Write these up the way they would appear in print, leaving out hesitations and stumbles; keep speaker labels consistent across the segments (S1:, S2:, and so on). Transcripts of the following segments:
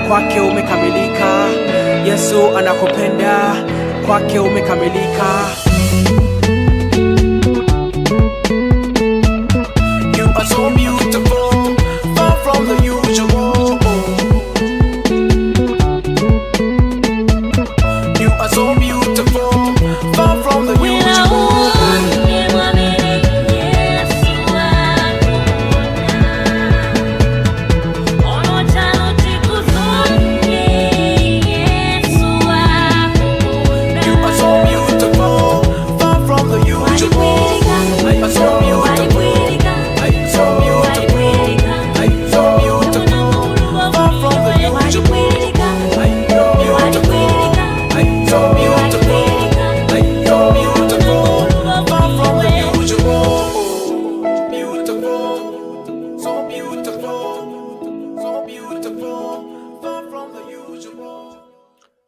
S1: kwake umekamilika. Yesu anakupenda, kwake umekamilika. You are so beautiful, far from the usual. You are so beautiful, far from the usual.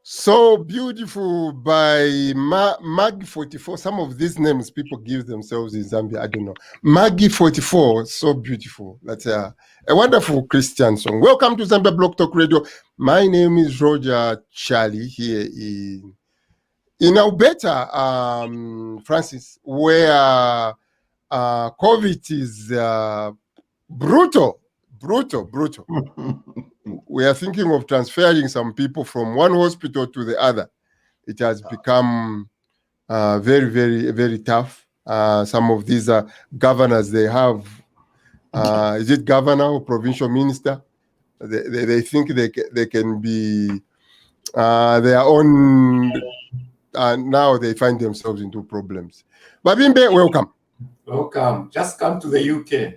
S2: So Beautiful by Maggie 44. Some of these names people give themselves in Zambia, I don't know. Maggie 44, So Beautiful. That's a wonderful Christian song. Welcome to Zambia Blog Talk Radio. My name is Roger Charlie here in Alberta, Francis, where COVID is brutal. We are thinking of transferring some people from one hospital to the other. It has become very, very, very tough. Some of these governors, they have, is it governor or provincial minister? They think they can be their own, now they find themselves into problems. Babimbe, welcome.
S3: Welcome. Just come to the UK.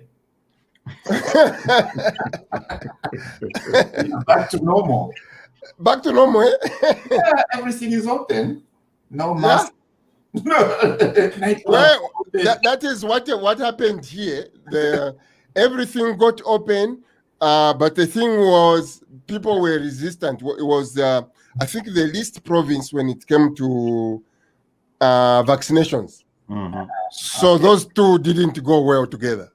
S3: Back to normal.
S2: Back to normal, eh?
S3: Yeah, everything is open. No mask.
S2: Yeah. Well, that is what happened here. Everything got open, but the thing was people were resistant. It was, I think, the least province when it came to vaccinations.
S3: Mm-hmm.
S2: So those two didn't go well together.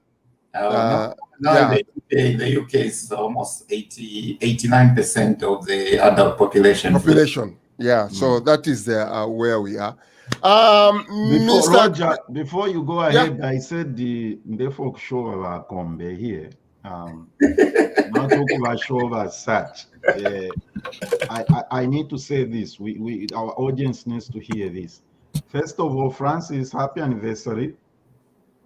S3: No,
S2: yeah.
S3: The UK is almost 89% of the adult population.
S2: Yeah. So that is where we are.
S4: Before you go ahead, yeah. I said the folk show of Kombe here. Not talk about show as such. I need to say this. Our audience needs to hear this. First of all, Francis, happy anniversary.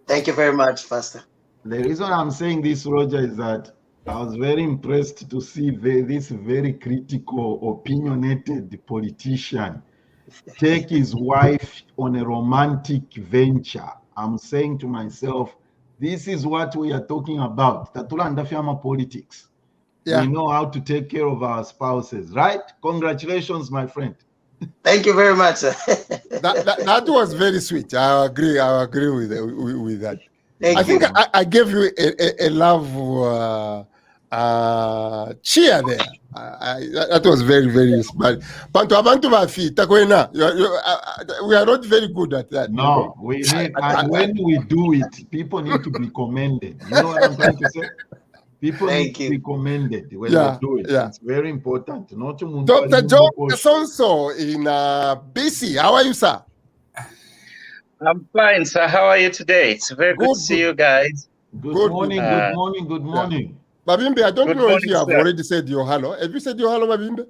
S5: Thank you very much, Pastor.
S4: The reason I'm saying this, Roger, is that I was very impressed to see this very critical, opinionated politician take his wife on a romantic venture. I'm saying to myself, this is what we are talking about. Tatulanda Fiama politics. Yeah. We know how to take care of our spouses, right? Congratulations, my friend.
S5: Thank you very much.
S2: that was very sweet. I agree with that. I think I gave you a love cheer there. That was very, very smart. We are not very good at that.
S4: No, we need, and when we do it, people need to be commended. You know what I'm trying to say? People need to be commended when they do it. Yeah. It's very important.
S2: Dr. John Sonso in BC. How are you, sir?
S6: I'm fine, sir. How are you today? It's very good to see you guys.
S4: Good morning.
S2: Babimbe, I don't know if you have already said your hello. Have you said your hello, Babimbe?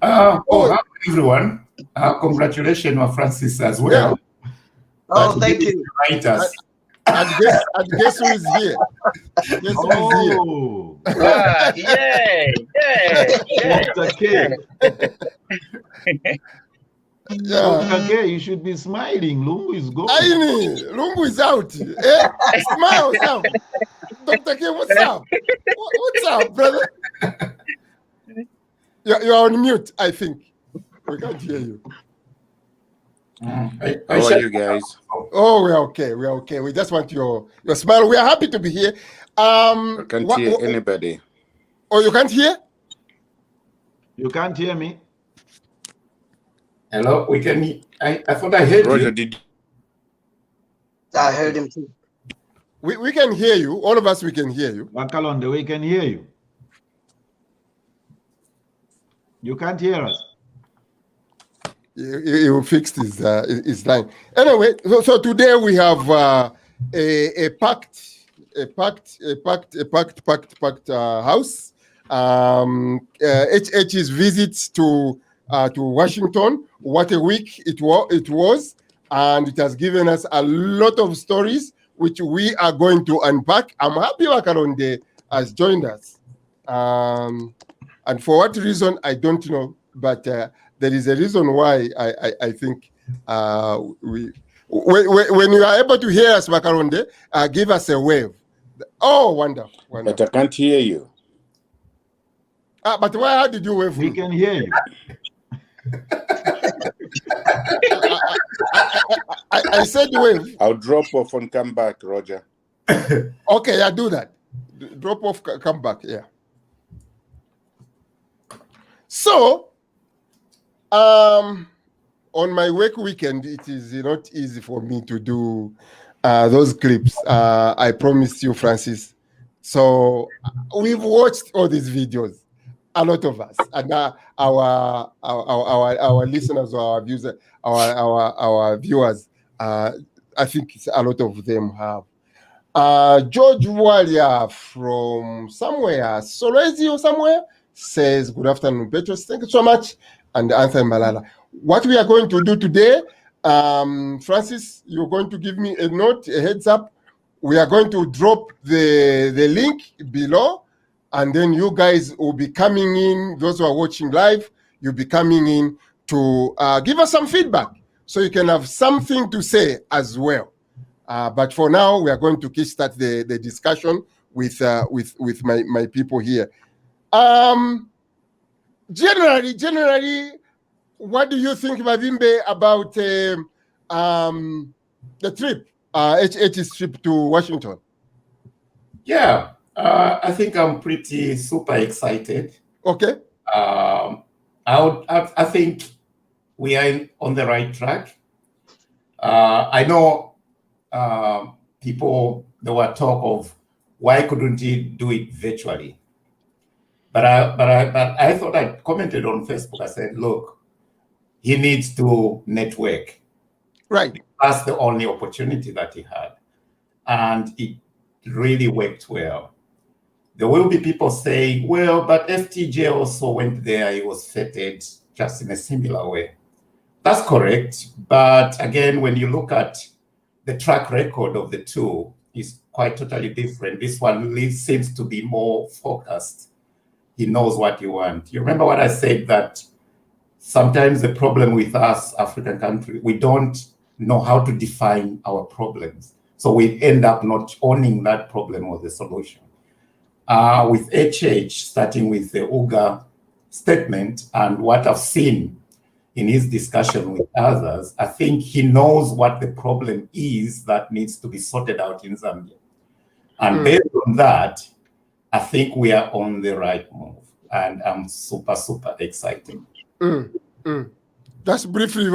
S3: Hello, everyone. Congratulations, Francis, as well.
S5: Oh, thank you.
S2: And guess who is here? Guess who is here?
S6: Yay!
S4: Okay, you should be smiling. Lungu is going.
S2: Lungu is out. Smile, Sam. Dr. K, what's up? What's up, brother? You're on mute, I think. We can't hear you.
S7: How are you guys?
S2: Oh, we're okay. We just want your smile. We are happy to be here.
S7: I can't hear anybody.
S2: Oh, you can't hear?
S4: You can't hear me?
S3: Hello, we can. I thought I heard
S7: Roger,
S3: you.
S5: I heard him too.
S2: We can hear you. All of us, we can hear you.
S4: Wakalonde, we can hear you. You can't hear us.
S2: He fixed his line. Anyway, so today we have a packed house. HH's visits to Washington. What a week it was, and it has given us a lot of stories which we are going to unpack. I'm happy Wakaronde has joined us, and for what reason I don't know, but there is a reason why I think when you are able to hear us, Wakaronde, give us a wave. Oh, wonderful.
S7: But I can't hear you.
S2: But how did you wave?
S4: We can hear you.
S2: I said wave.
S7: I'll drop off and come back, Roger.
S2: Okay, I do that. Drop off, come back. Yeah. So, on my work weekend, it is not easy for me to do those clips. I promised you, Francis. So we've watched all these videos, a lot of us, and our listeners, our viewers, our viewers. I think a lot of them have. George Walia from somewhere, Solwezi or somewhere, says, good afternoon, Petros. Thank you so much. And Anthony Malala. What we are going to do today, Francis, you're going to give me a note, a heads up. We are going to drop the link below, and then you guys will be coming in, those who are watching live, you'll be coming in to give us some feedback so you can have something to say as well. But for now, we are going to kickstart the discussion with my people here. Generally, what do you think, Mavimbe, about the trip, HH's trip to Washington?
S3: Yeah, I think I'm pretty super excited.
S2: Okay.
S3: I think we are on the right track. I know people, there were talk of why couldn't he do it virtually? But I thought I commented on Facebook. I said, look, he needs to network.
S2: Right.
S3: That's the only opportunity that he had. And it really worked well. There will be people saying, well, but FTJ also went there. He was feted just in a similar way. That's correct. But again, when you look at the track record of the two, it's quite totally different. This one seems to be more focused. He knows what you want. You remember what I said, that sometimes the problem with us, African countries, we don't know how to define our problems. So we end up not owning that problem or the solution. With HH, starting with the UGA statement and what I've seen in his discussion with others, I think he knows what the problem is that needs to be sorted out in Zambia. And based on that, I think we are on the right move. And I'm super, super excited.
S2: Just briefly,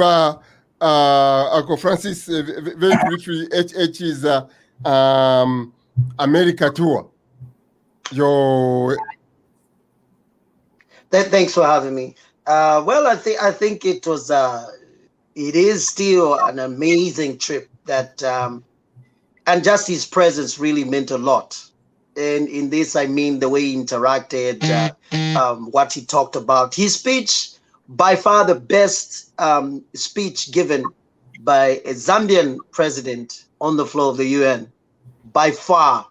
S2: Uncle Francis, very briefly, HH's America tour.
S5: Thanks for having me. Well, I think it was it is still an amazing trip that and just his presence really meant a lot. And in this, I mean the way he interacted, what he talked about. His speech, by far the best speech given by a Zambian president on the floor of the UN. By far,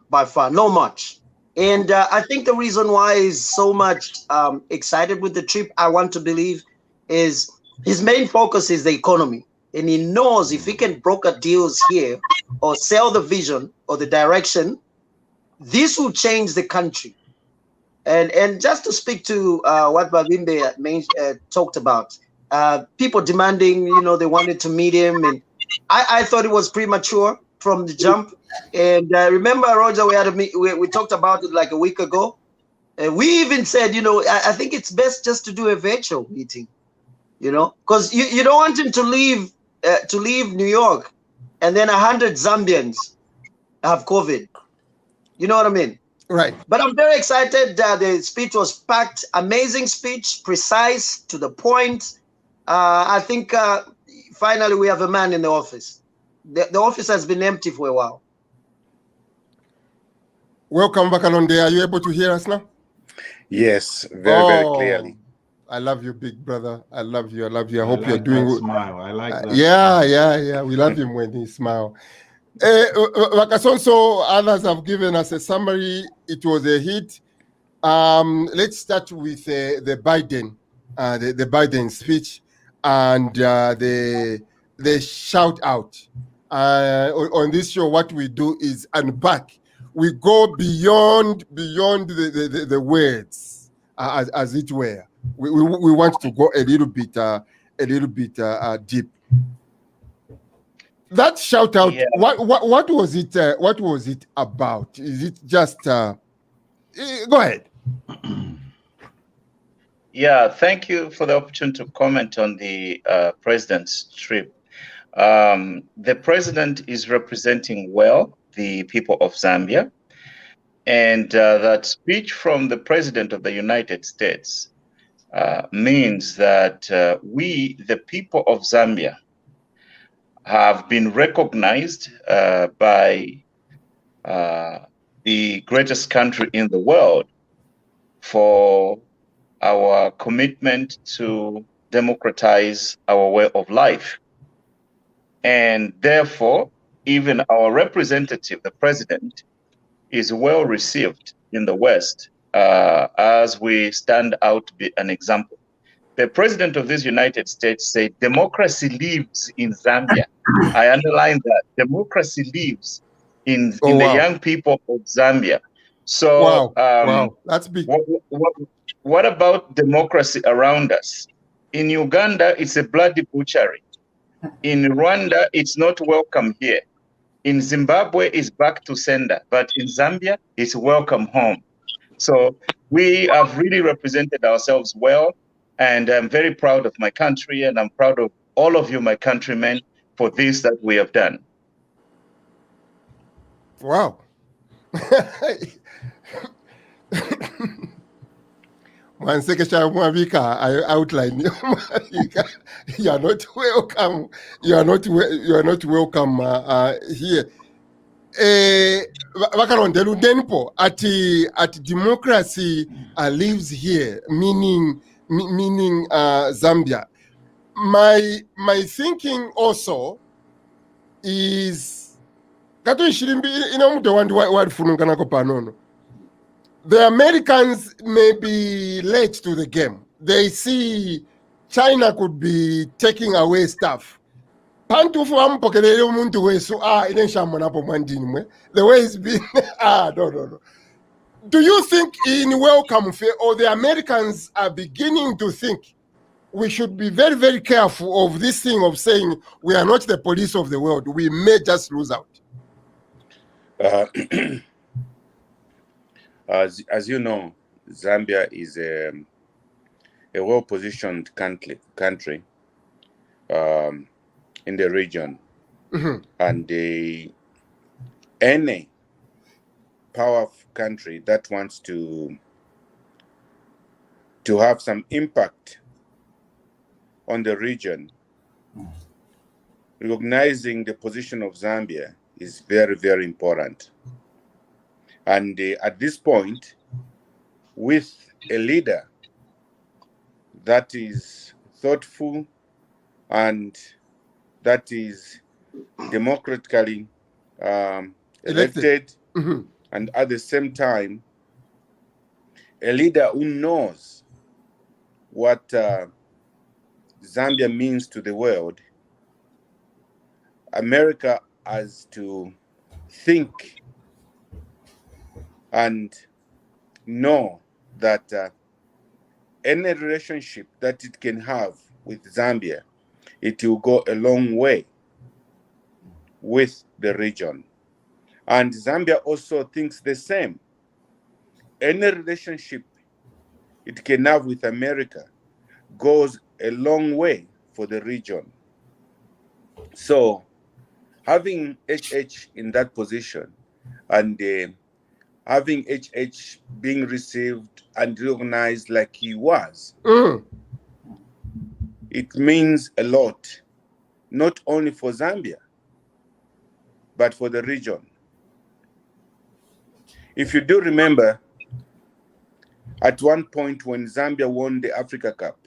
S5: no much. And I think the reason why he's so much excited with the trip, I want to believe, is his main focus is the economy. And he knows if he can broker deals here or sell the vision or the direction, this will change the country. And just to speak to what Mavimbe talked about, people demanding, they wanted to meet him. And I thought it was premature from the jump. And remember, Roger, we talked about it like a week ago. We even said, I think it's best just to do a virtual meeting, because you don't want him to leave New York and then 100 Zambians have COVID. You know what I mean?
S2: Right.
S5: But I'm very excited. The speech was packed, amazing speech, precise, to the point. I think finally we have a man in the office. The office has been empty for a while.
S2: Welcome back, Alonde. Are you able to hear us now?
S7: Yes, very clearly.
S2: I love you, big brother. I love you. I love you. I hope
S4: like
S2: you're doing
S4: that
S2: well.
S4: smile. I like that.
S2: Yeah,
S4: smile.
S2: yeah. We love him when he smiles. Wakasonso, others have given us a summary. It was a hit. Let's start with the Biden, the Biden speech, and the shout out. On this show, what we do is unpack. We go beyond the words, as it were. We want to go a little bit deep. That shout out.
S6: Yeah.
S2: What was it? What was it about? Is it just? Go ahead.
S6: Yeah, thank you for the opportunity to comment on the president's trip. The president is representing well the people of Zambia, and that speech from the president of the United States means that we, the people of Zambia, have been recognized by the greatest country in the world for our commitment to democratize our way of life. And therefore, even our representative, the president, is well received in the West as we stand out to be an example. The president of this United States said, democracy lives in Zambia. I underline that. Democracy lives in the young people of Zambia. So
S2: wow, that's big.
S6: What about democracy around us? In Uganda, it's a bloody butchery. In Rwanda, it's not welcome here. In Zimbabwe, it's back to sender. But in Zambia, it's welcome home. So we have really represented ourselves well. And I'm very proud of my country. And I'm proud of all of you, my countrymen, for this that we have done.
S2: Wow. One second, I outline you. You are not welcome. You are not welcome here. At democracy lives here, meaning Zambia. My thinking also is the Americans may be late to the game. They see China could be taking away stuff. The way it's been, no. Do you think in welcome fair, or the Americans are beginning to think we should be very, very careful of this thing of saying we are not the police of the world. We may just lose out.
S7: As you know, Zambia is a well-positioned country in the region, and any powerful country that wants to have some impact on the region, recognizing the position of Zambia is very, very important. And at this point, with a leader that is thoughtful and that is democratically elected, and at the same time, a leader who knows what Zambia means to the world, America has to think and know that any relationship that it can have with Zambia, it will go a long way with the region. And Zambia also thinks the same. Any relationship it can have with America goes a long way for the region. So having HH in that position and having HH being received and recognized like he was, it means a lot, not only for Zambia, but for the region. If you do remember, at one point when Zambia won the Africa Cup,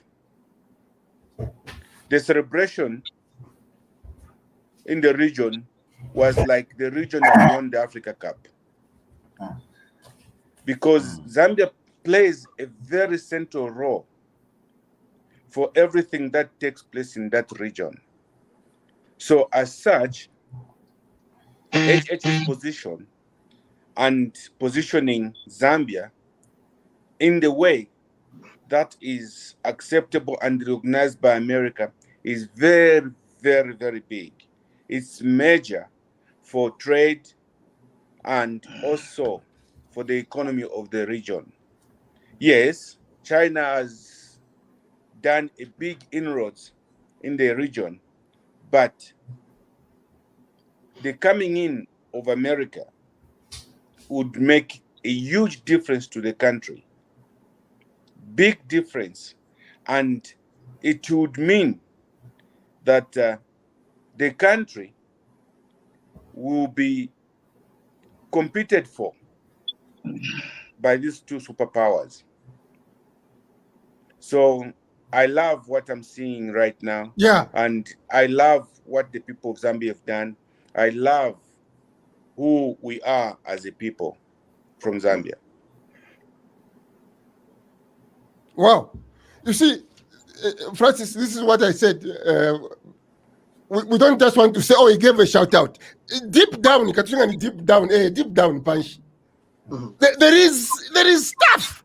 S7: the celebration in the region was like the region had won the Africa Cup. Because Zambia plays a very central role for everything that takes place in that region. So as such, HH's position and positioning Zambia in the way that is acceptable and recognized by America is very, very, very big. It's major for trade and also for the economy of the region. Yes, China has done a big inroads in the region, but the coming in of America would make a huge difference to the country. Big difference. And it would mean that the country will be competed for by these two superpowers. So I love what I'm seeing right now.
S2: Yeah.
S7: And I love what the people of Zambia have done. I love who we are as a people from Zambia.
S2: Wow. You see, Francis, this is what I said. We don't just want to say, oh, he gave a shout out. Deep down, deep down punch. There is stuff.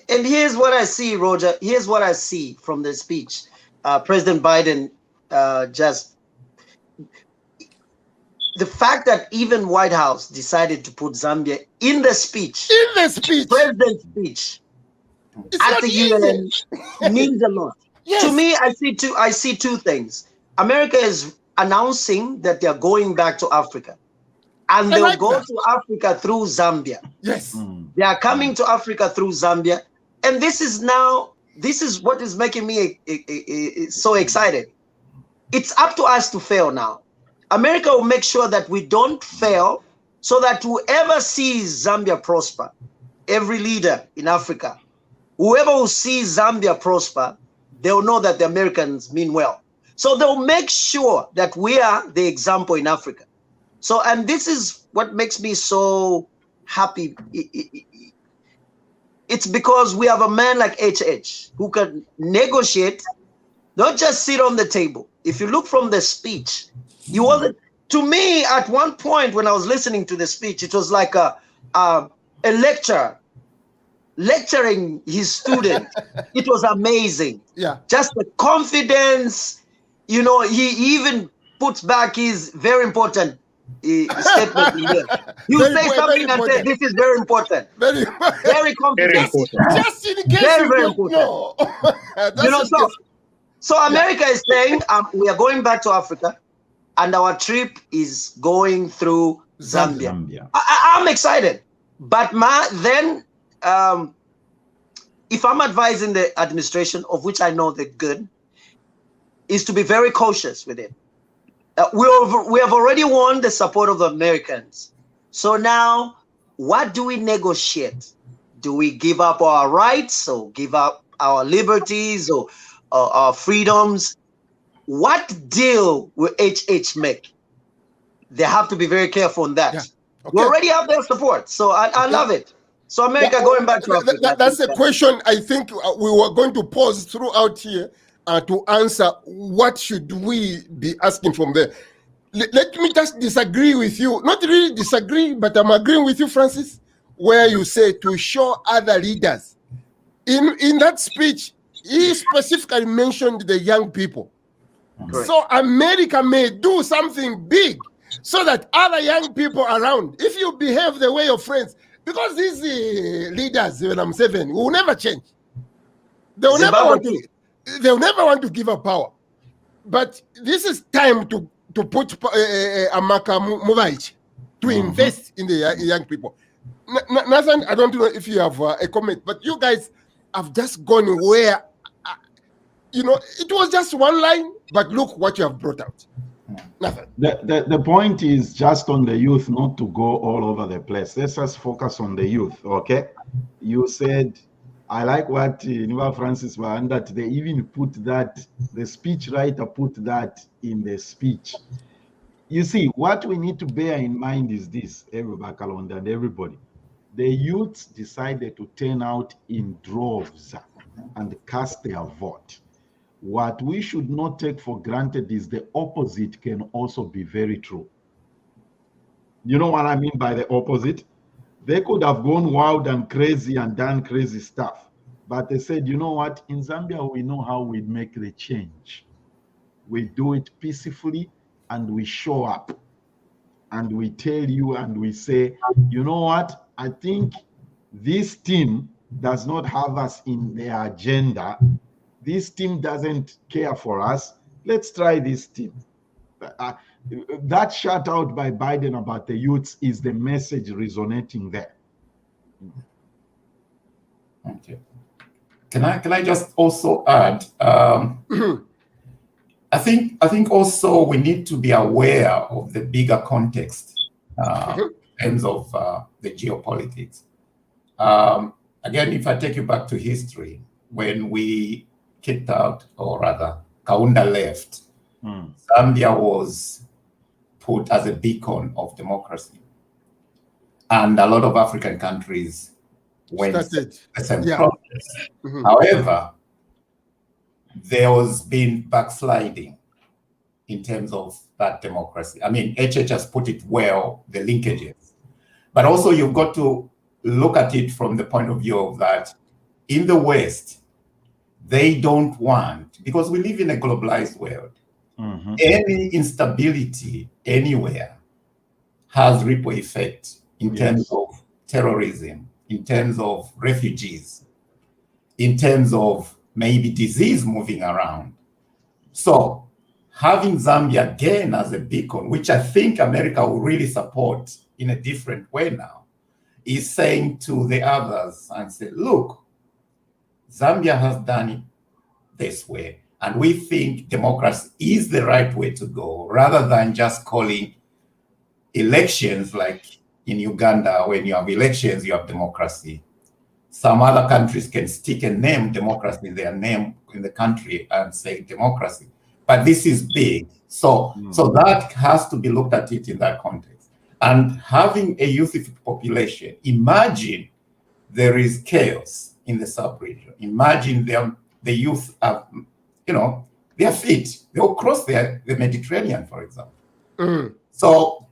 S5: And here's what I see, Roger. Here's what I see from the speech. President Biden just... The fact that even White House decided to put Zambia in the speech.
S2: In the speech.
S5: President's speech.
S2: It's
S5: at the UN means a lot. Yes. To me, I see two things. America is announcing that they're going back to Africa. And they'll go to Africa through Zambia.
S2: Yes.
S5: They are coming to Africa through Zambia. And this is what is making me so excited. It's up to us to fail now. America will make sure that we don't fail so that whoever sees Zambia prosper, every leader in Africa, whoever will see Zambia prosper, they'll know that the Americans mean well. So they'll make sure that we are the example in Africa. So, and this is what makes me so happy. It's because we have a man like HH who can negotiate, not just sit on the table. If you look from the speech, he wasn't, to me, at one point when I was listening to the speech, it was like a lecturer lecturing his student. It was amazing.
S2: Yeah.
S5: Just the confidence, you know, he even puts back his very important statement in there. You say something and say, this is very important.
S2: Very
S5: confident.
S6: Very important.
S2: Just in case
S5: very
S2: you
S5: important.
S2: know.
S5: You know, so America is saying, we are going back to Africa, and our trip is going through Zambia. I'm excited. But if I'm advising the administration, of which I know they're good, is to be very cautious with it. We have already won the support of the Americans. So now, what do we negotiate? Do we give up our rights or give up our liberties or our freedoms? What deal will HH make? They have to be very careful on that. Yeah. Okay. We already have their support, so I love it. So America going back to Africa.
S2: That's a question I think we were going to pause throughout here to answer. What should we be asking from there? Let me just disagree with you. Not really disagree, but I'm agreeing with you, Francis, where you say to show other leaders. In that speech, he specifically mentioned the young people. Correct. So America may do something big so that other young people around, if you behave the way your friends, because these leaders, when I'm 7, will never change. They'll never want to give up power. But this is time to put Amaka Muvaichi to invest in the young people. Nathan, I don't know if you have a comment, but you guys have just gone where, you know, it was just one line, but look what you have brought out. Nathan.
S4: The point is just on the youth, not to go all over the place. Let's just focus on the youth, okay? You said, I like what Niva Francis and that they even put that, the speech writer put that in the speech. You see, what we need to bear in mind is this, Bakalonda and everybody. The youths decided to turn out in droves and cast their vote. What we should not take for granted is the opposite can also be very true. You know what I mean by the opposite? They could have gone wild and crazy and done crazy stuff. But they said, you know what? In Zambia, we know how we make the change. We do it peacefully and we show up. And we tell you and we say, you know what? I think this team does not have us in their agenda. This team doesn't care for us. Let's try this team. That shout out by Biden about the youths is the message resonating there.
S3: Okay. Can I just also add? I think also we need to be aware of the bigger context in terms of the geopolitics. Again, if I take you back to history, when we kicked out, or rather, Kaunda left, Zambia was put as a beacon of democracy. And a lot of African countries went the same process. However, there has been backsliding in terms of that democracy. I mean, HH has put it well, the linkages. But also you've got to look at it from the point of view of that in the West, they don't want, because we live in a globalized world, any instability anywhere has ripple effect in terms of terrorism, in terms of refugees, in terms of maybe disease moving around. So having Zambia again as a beacon, which I think America will really support in a different way now, is saying to the others and say, look, Zambia has done it this way, and we think democracy is the right way to go, rather than just calling elections like in Uganda, when you have elections, you have democracy. Some other countries can stick a name, democracy, their name in the country and say democracy. But this is big. So that has to be looked at it in that context. And having a youth population, imagine there is chaos in the sub-region. Imagine the youth are, you know, they are fit. They'll cross the Mediterranean, for example. So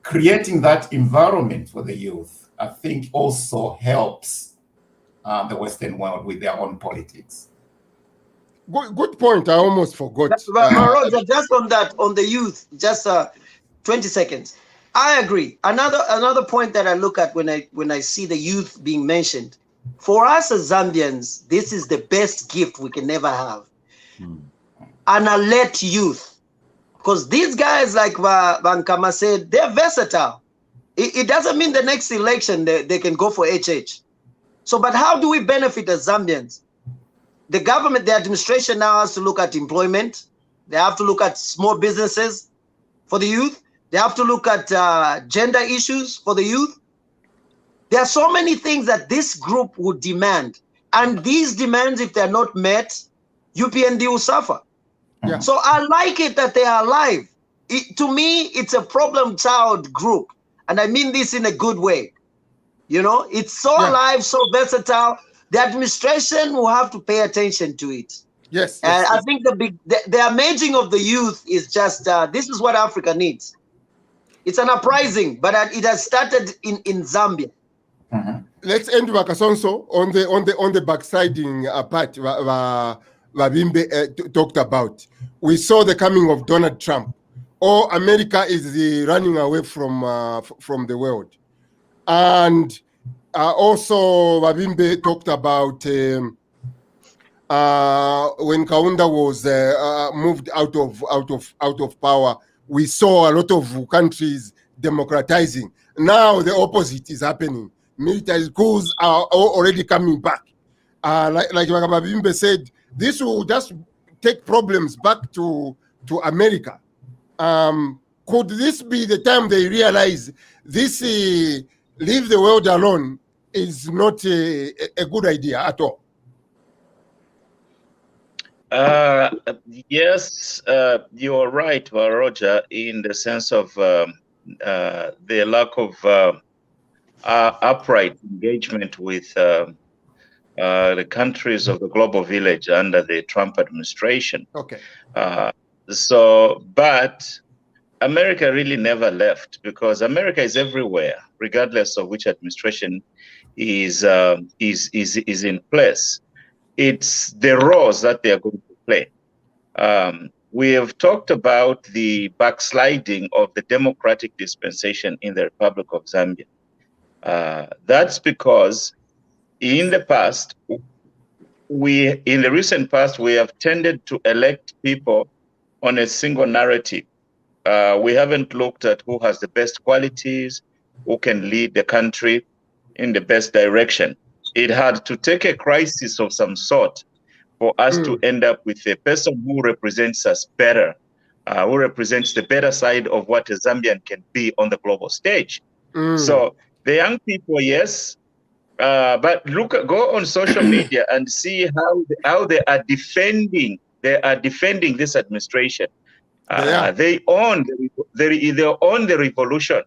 S3: creating that environment for the youth, I think also helps the Western world with their own politics.
S2: Good point. I almost forgot.
S5: Roger, just on that, on the youth, just 20 seconds. I agree. Another point that I look at when I see the youth being mentioned, for us as Zambians, this is the best gift we can ever have. An alert youth. Because these guys, like Vankama said, they're versatile. It doesn't mean the next election they can go for HH. So, but how do we benefit as Zambians? The government, the administration now has to look at employment. They have to look at small businesses for the youth. They have to look at gender issues for the youth. There are so many things that this group would demand. And these demands, if they're not met, UPND will suffer.
S2: Yeah.
S5: So I like it that they are alive. To me, it's a problem child group. And I mean this in a good way. You know, it's so alive, so versatile. The administration will have to pay attention to it.
S2: Yes.
S5: And I think the emerging of the youth is just, this is what Africa needs. It's an uprising, but it has started in Zambia.
S2: Let's end Wakasonso on the backsliding part Wabimbe talked about. We saw the coming of Donald Trump. America is running away from the world. And also Wabimbe talked about when Kaunda was moved out of power, we saw a lot of countries democratizing. Now the opposite is happening. Military coups are already coming back. Like Magababimbe said, this will just take problems back to America. Could this be the time they realize this leave the world alone is not a good idea at all?
S6: Yes, you are right, Roger, in the sense of the lack of upright engagement with the countries of the global village under the Trump administration.
S2: Okay.
S6: But America really never left, because America is everywhere, regardless of which administration is in place. It's the roles that they are going to play. We have talked about the backsliding of the democratic dispensation in the Republic of Zambia. That's because in the past, in the recent past, we have tended to elect people on a single narrative. We haven't looked at who has the best qualities, who can lead the country in the best direction. It had to take a crisis of some sort for us to end up with a person who represents us better, who represents the better side of what a Zambian can be on the global stage. So the young people, yes, but go on social media and see how they are defending this administration. They own the revolution.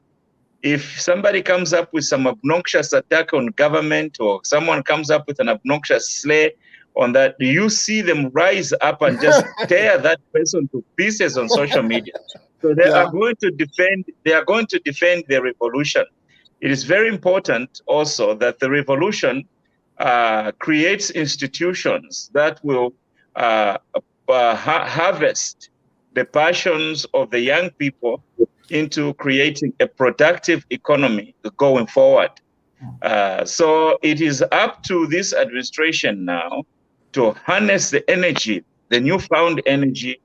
S6: If somebody comes up with some obnoxious attack on government, or someone comes up with an obnoxious slay on that, you see them rise up and just tear that person to pieces on social media. So they are going to defend. They are going to defend the revolution. It is very important also that the revolution creates institutions that will harvest the passions of the young people into creating a productive economy going forward. So it is up to this administration now to harness the energy, the newfound energy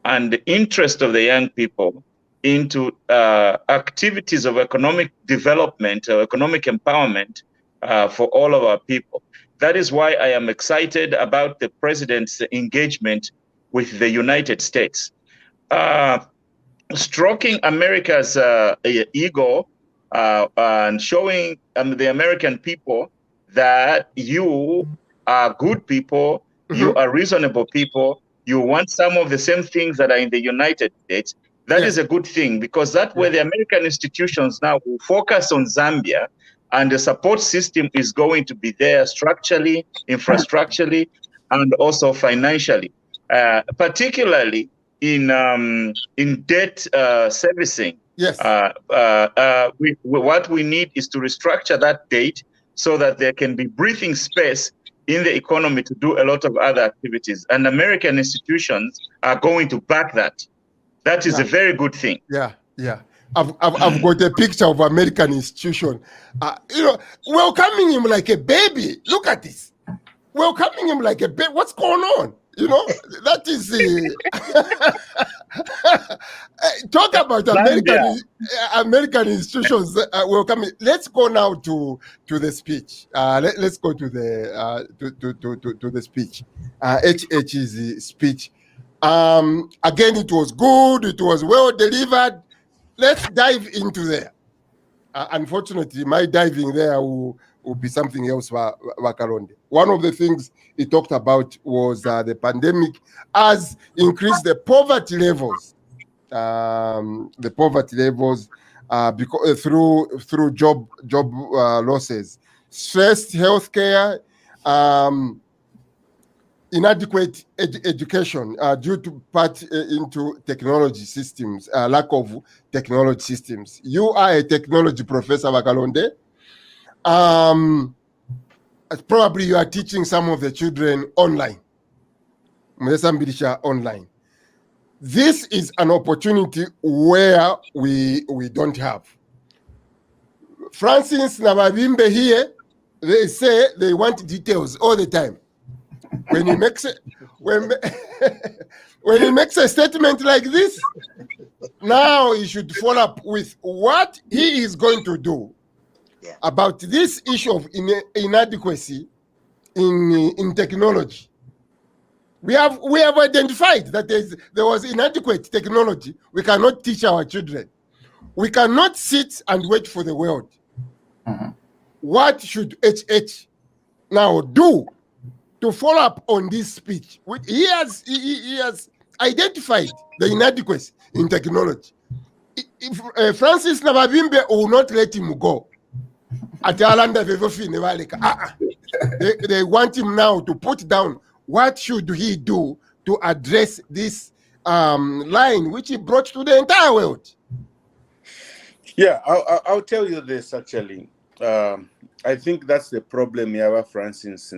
S6: and the interest of the young people into activities of economic development or economic empowerment for all of our people. That is why I am excited about the president's engagement with the United States. Stroking America's ego and showing the American people that you are good people, you are reasonable people, you want some of the same things that are in the United States. That is a good thing, because that way the American institutions now will focus on Zambia, and the support system is going to be there structurally, infrastructurally, and also financially, particularly in debt servicing.
S2: Yes.
S6: What we need is to restructure that debt so that there can be breathing space in the economy to do a lot of other activities. And American institutions are going to back that. That is a very good thing.
S2: Yeah. I've got a picture of American institution, welcoming him like a baby. Look at this. Welcoming him like a baby. What's going on? That is talk about American institutions welcoming. Let's go now to the speech. Let's go to the speech. HH's speech. Again, it was good. It was well delivered. Let's dive into there. Unfortunately, my diving there will be something else, Wakaronde. One of the things he talked about was the pandemic has increased the poverty levels. Because through job losses, stressed healthcare, inadequate education due to part into technology systems, lack of technology systems. You are a technology professor, Wakalonde. Probably you are teaching some of the children online. Online. This is an opportunity where we don't have. Francis Nababimbe here, they say they want details all the time. When he makes when he makes a statement like this, now he should follow up with what he is going to do about this issue of inadequacy in technology. We have identified that there was inadequate technology. We cannot teach our children. We cannot sit and wait for the world. What should HH now do to follow up on this speech? He has identified the inadequacy in technology. If Francis Nababimbe will not let him go. They want him now to put down what should he do to address this line which he brought to the entire world.
S7: Yeah, I'll tell you this actually. I think that's the problem, Yawa Francis.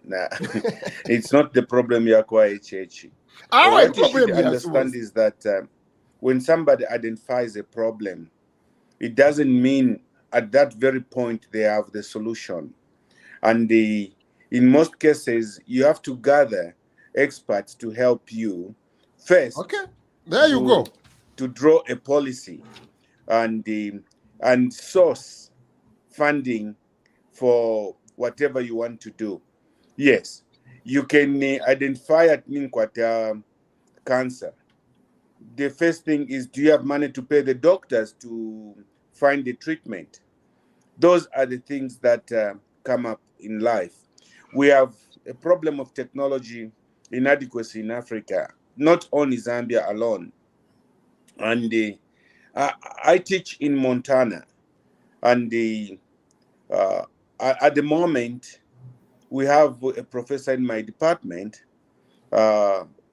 S7: Nah, it's not the problem, Yakwa HH. What you should understand is that when somebody identifies a problem, it doesn't mean at that very point they have the solution. And in most cases, you have to gather experts to help you first.
S2: Okay, there you go.
S7: To draw a policy and source funding for whatever you want to do. Yes, you can identify at Ninkwata cancer. The first thing is, do you have money to pay the doctors to find the treatment? Those are the things that come up in life. We have a problem of technology inadequacy in Africa, not only Zambia alone. And I teach in Montana, and at the moment, we have a professor in my department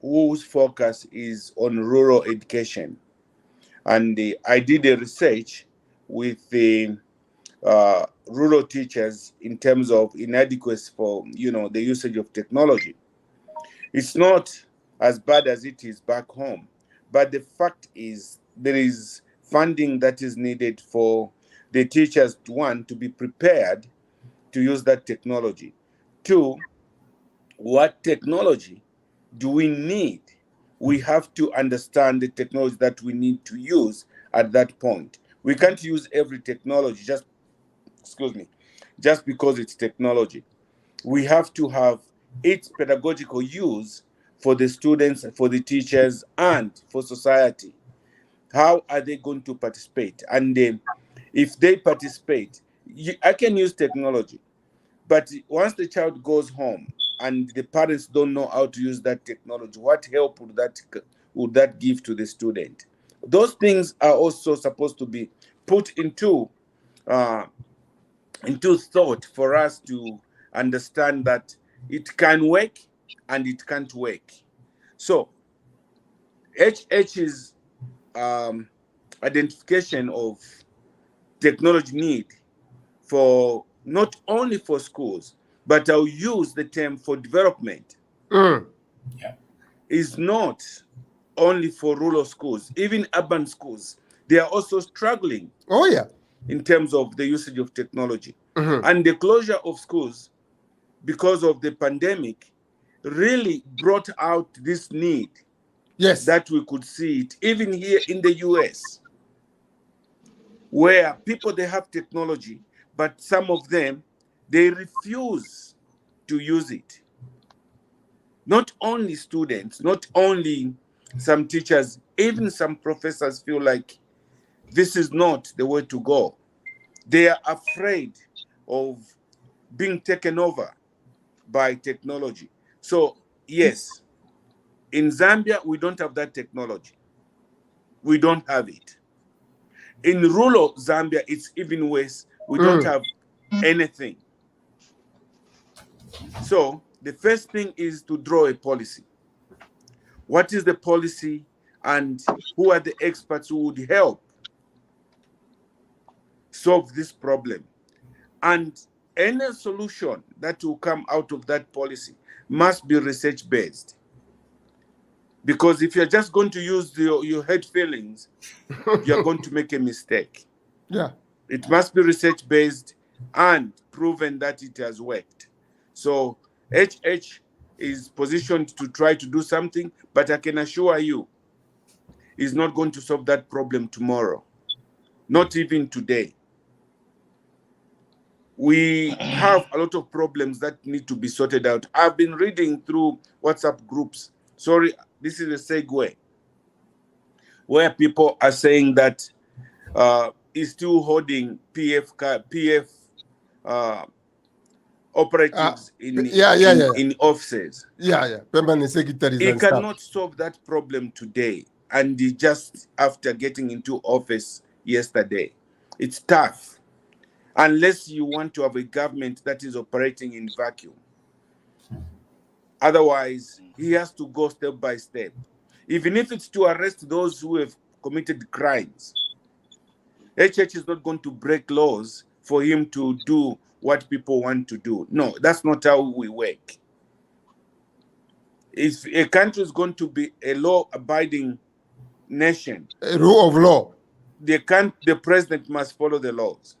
S7: whose focus is on rural education. And I did a research with the rural teachers in terms of inadequacy for the usage of technology. It's not as bad as it is back home, but the fact is there is funding that is needed for the teachers, one, to be prepared to use that technology. Two, what technology do we need? We have to understand the technology that we need to use at that point. We can't use every technology just because it's technology. We have to have its pedagogical use for the students, for the teachers, and for society. How are they going to participate? And if they participate, I can use technology. But once the child goes home and the parents don't know how to use that technology, what help would that give to the student? Those things are also supposed to be put into thought for us to understand that it can work and it can't work. So HH's identification of technology need for not only for schools, but I'll use the term for development, is not only for rural schools, even urban schools. They are also struggling.
S2: Oh, yeah.
S7: In terms of the usage of technology. And the closure of schools because of the pandemic really brought out this need.
S2: Yes.
S7: That we could see it even here in the US, where people, they have technology, but some of them, they refuse to use it. Not only students, not only some teachers, even some professors feel like this is not the way to go. They are afraid of being taken over by technology. So, yes, in Zambia, we don't have that technology. We don't have it. In rural Zambia, it's even worse. We don't have anything. So, the first thing is to draw a policy. What is the policy, and who are the experts who would help solve this problem? And any solution that will come out of that policy must be research-based. Because if you're just going to use your head feelings, you're going to make a mistake.
S2: Yeah.
S7: It must be research-based and proven that it has worked. So HH is positioned to try to do something, but I can assure you, is not going to solve that problem tomorrow, not even today. We have a lot of problems that need to be sorted out. I've been reading through WhatsApp groups. Sorry, this is a segue, where people are saying that is still holding PF operatives in offices.
S2: Permanent secretaries.
S7: He
S2: and stuff.
S7: cannot solve that problem today, and just after getting into office yesterday. It's tough, unless you want to have a government that is operating in vacuum. Otherwise, he has to go step by step, even if it's to arrest those who have committed crimes. HH is not going to break laws for him to do what people want to do. No, that's not how we work. If a country is going to be a law-abiding nation,
S2: a rule of law,
S7: the president must follow the laws.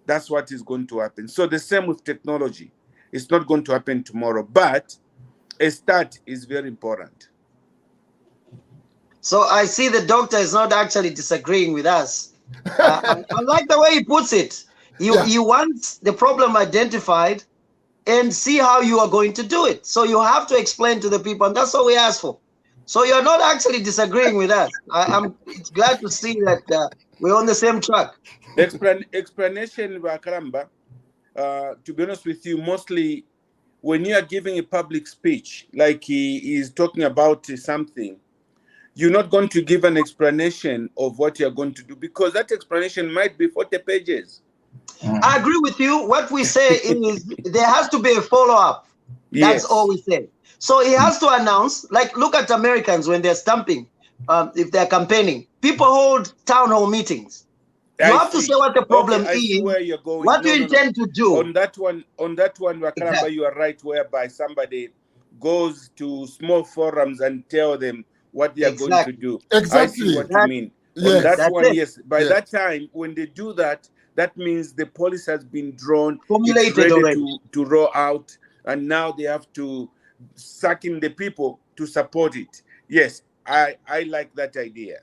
S7: That's what is going to happen. So the same with technology. It's not going to happen tomorrow, but a start is very important.
S5: So I see the doctor is not actually disagreeing with us. I like the way he puts it. You want the problem identified and see how you are going to do it. So you have to explain to the people, and that's all we ask for. So you're not actually disagreeing with us. I'm glad to see that we're on the same track.
S7: Explanation, Karamba, to be honest with you, mostly when you are giving a public speech, like he is talking about something, you're not going to give an explanation of what you're going to do, because that explanation might be 40 pages.
S5: I agree with you. What we say is there has to be a follow-up. That's all we say. So he has to announce, like, look at Americans when they're stamping, if they're campaigning. People hold town hall meetings. You have to say what the problem is.
S7: Where you're going.
S5: What do you intend to do?
S7: On that one, Wakaramba, you are right, whereby somebody goes to small forums and tell them what they are going to do.
S2: Exactly.
S7: I see what you mean.
S2: Yes.
S7: On that one, yes. By that time, when they do that, that means the police has been drawn,
S5: formulated
S7: ready
S5: already
S7: to roll out, and now they have to suck in the people to support it. Yes, I like that idea.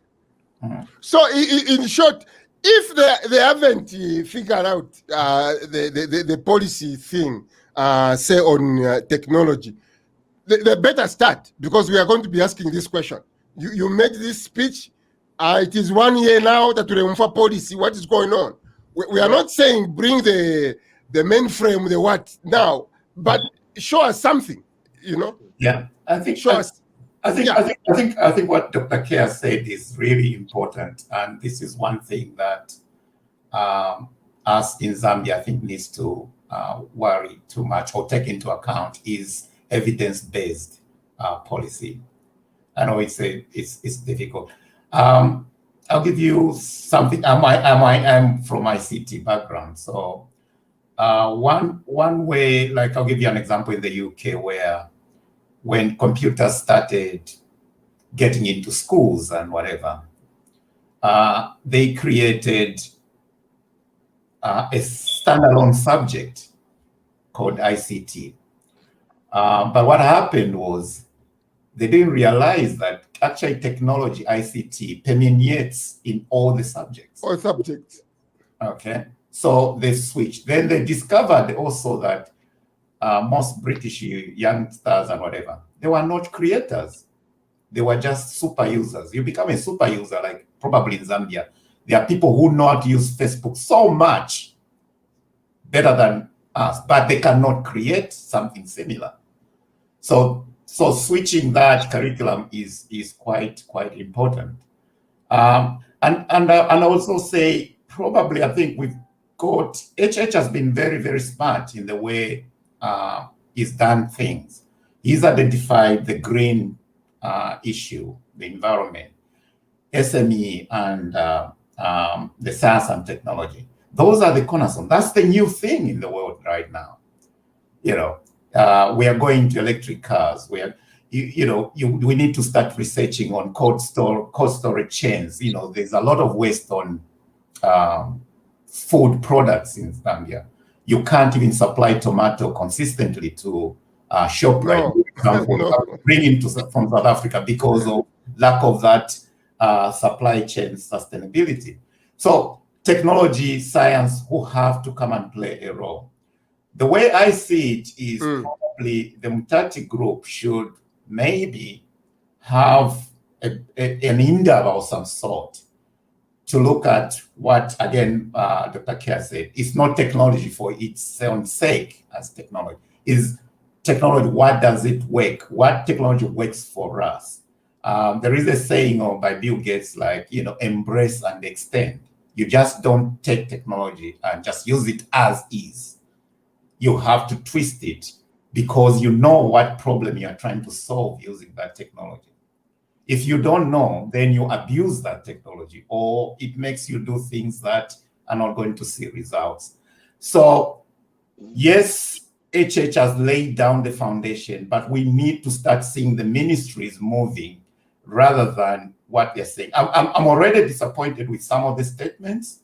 S2: So in short, if they haven't figured out the policy thing, say on technology, they better start, because we are going to be asking this question. You made this speech. It is 1 year now that we have policy. What is going on? We are not saying bring the mainframe, the what now, but show us something, you know.
S3: Yeah, I think
S2: show us.
S3: I think what Dr. Care said is really important, and this is one thing that us in Zambia I think needs to worry too much or take into account is evidence-based policy. I know it's difficult. I'll give you something. I'm from ICT background, so one way, like I'll give you an example in the UK where when computers started getting into schools and whatever, they created a standalone subject called ICT. But what happened was they didn't realize that actually technology, ICT, permeates in all the subjects.
S2: All subjects.
S3: Okay. So they switched. Then they discovered also that most British youngsters and whatever, they were not creators. They were just super users. You become a super user, like probably in Zambia. There are people who know how to use Facebook so much better than us, but they cannot create something similar. So switching that curriculum is quite important. And I also say probably I think we've got HH has been very, very smart in the way he's done things. He's identified the green issue, the environment, SME, and the science and technology. Those are the cornerstones. That's the new thing in the world right now. You know, we are going to electric cars. We need to start researching on cold storage chains. You know, there's a lot of waste on food products in Zambia. You can't even supply tomato consistently to ShopRite, for example, bring it from South Africa because of lack of that supply chain sustainability. So technology, science will have to come and play a role. The way I see it is probably the Mutati group should maybe have an endeavor of some sort to look at what, again, Dr. Kia said, it's not technology for its own sake as technology. Is technology, what does it work? What technology works for us? There is a saying by Bill Gates, like, embrace and extend. You just don't take technology and just use it as is. You have to twist it because you know what problem you are trying to solve using that technology. If you don't know, then you abuse that technology, or it makes you do things that are not going to see results. So yes, HH has laid down the foundation, but we need to start seeing the ministries moving rather than what they're saying. I'm already disappointed with some of the statements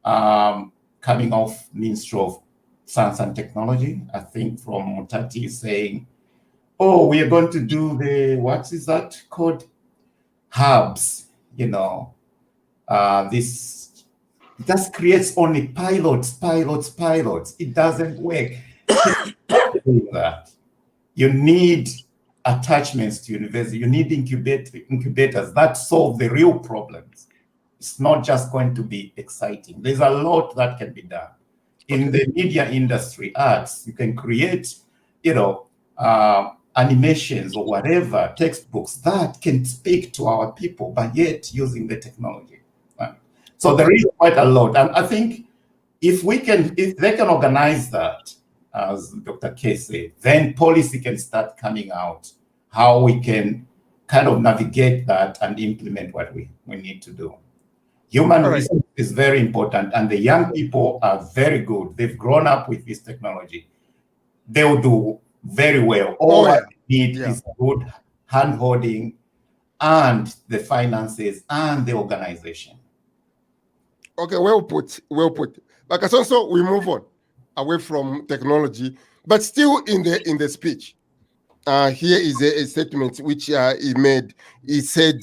S3: coming off Ministry of Science and Technology. I think from Mutati saying, oh, we are going to do the, what is that called? Hubs, this just creates only pilots. It doesn't work. That you need attachments to university. You need incubators that solve the real problems. It's not just going to be exciting. There's a lot that can be done in the media industry, arts. You can create, animations or whatever, textbooks that can speak to our people, but yet using the technology. Right? So there is quite a lot. And I think if they can organize that, as Dr. K said, then policy can start coming out, how we can kind of navigate that and implement what we need to do. Human resources is very important, and the young people are very good. They've grown up with this technology. They'll do very well. All I need is good hand-holding and the finances and the organization.
S2: Okay, well put. Like also, we move on away from technology, but still in the speech. Here is a statement which he made. He said,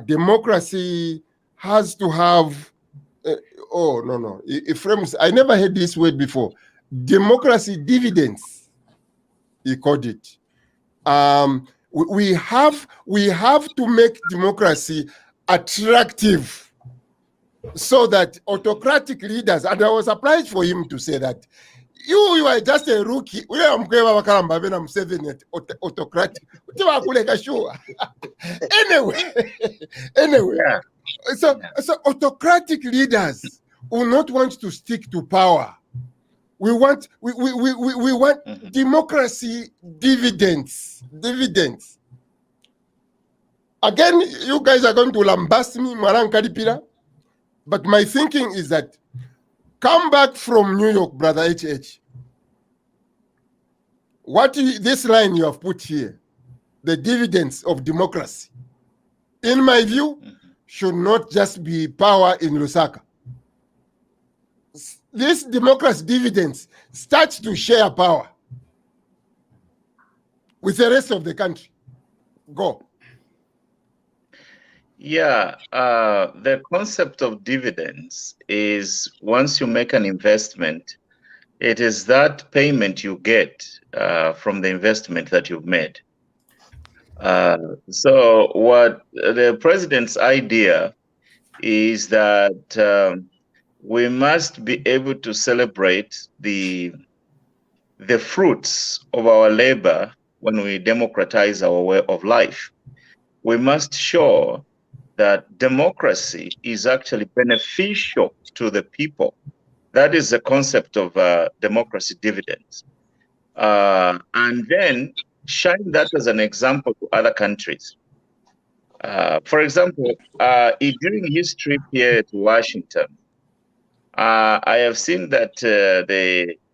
S2: democracy has to have, He frames, I never heard this word before. Democracy dividends, he called it. We have to make democracy attractive so that autocratic leaders, and I was surprised for him to say that, you are just a rookie. We are autocratic. Anyway.
S6: Yeah.
S2: So autocratic leaders will not want to stick to power. We want democracy dividends. Again, you guys are going to lambast me, Maran Kadipira. But my thinking is that come back from New York, brother HH. This line you have put here, the dividends of democracy, in my view, should not just be power in Lusaka. This democracy dividends starts to share power with the rest of the country. Go.
S6: Yeah, the concept of dividends is once you make an investment, it is that payment you get from the investment that you've made. So what the president's idea is that we must be able to celebrate the fruits of our labor when we democratize our way of life. We must show that democracy is actually beneficial to the people. That is the concept of democracy dividends. And then shine that as an example to other countries. For example, during his trip here to Washington, I have seen that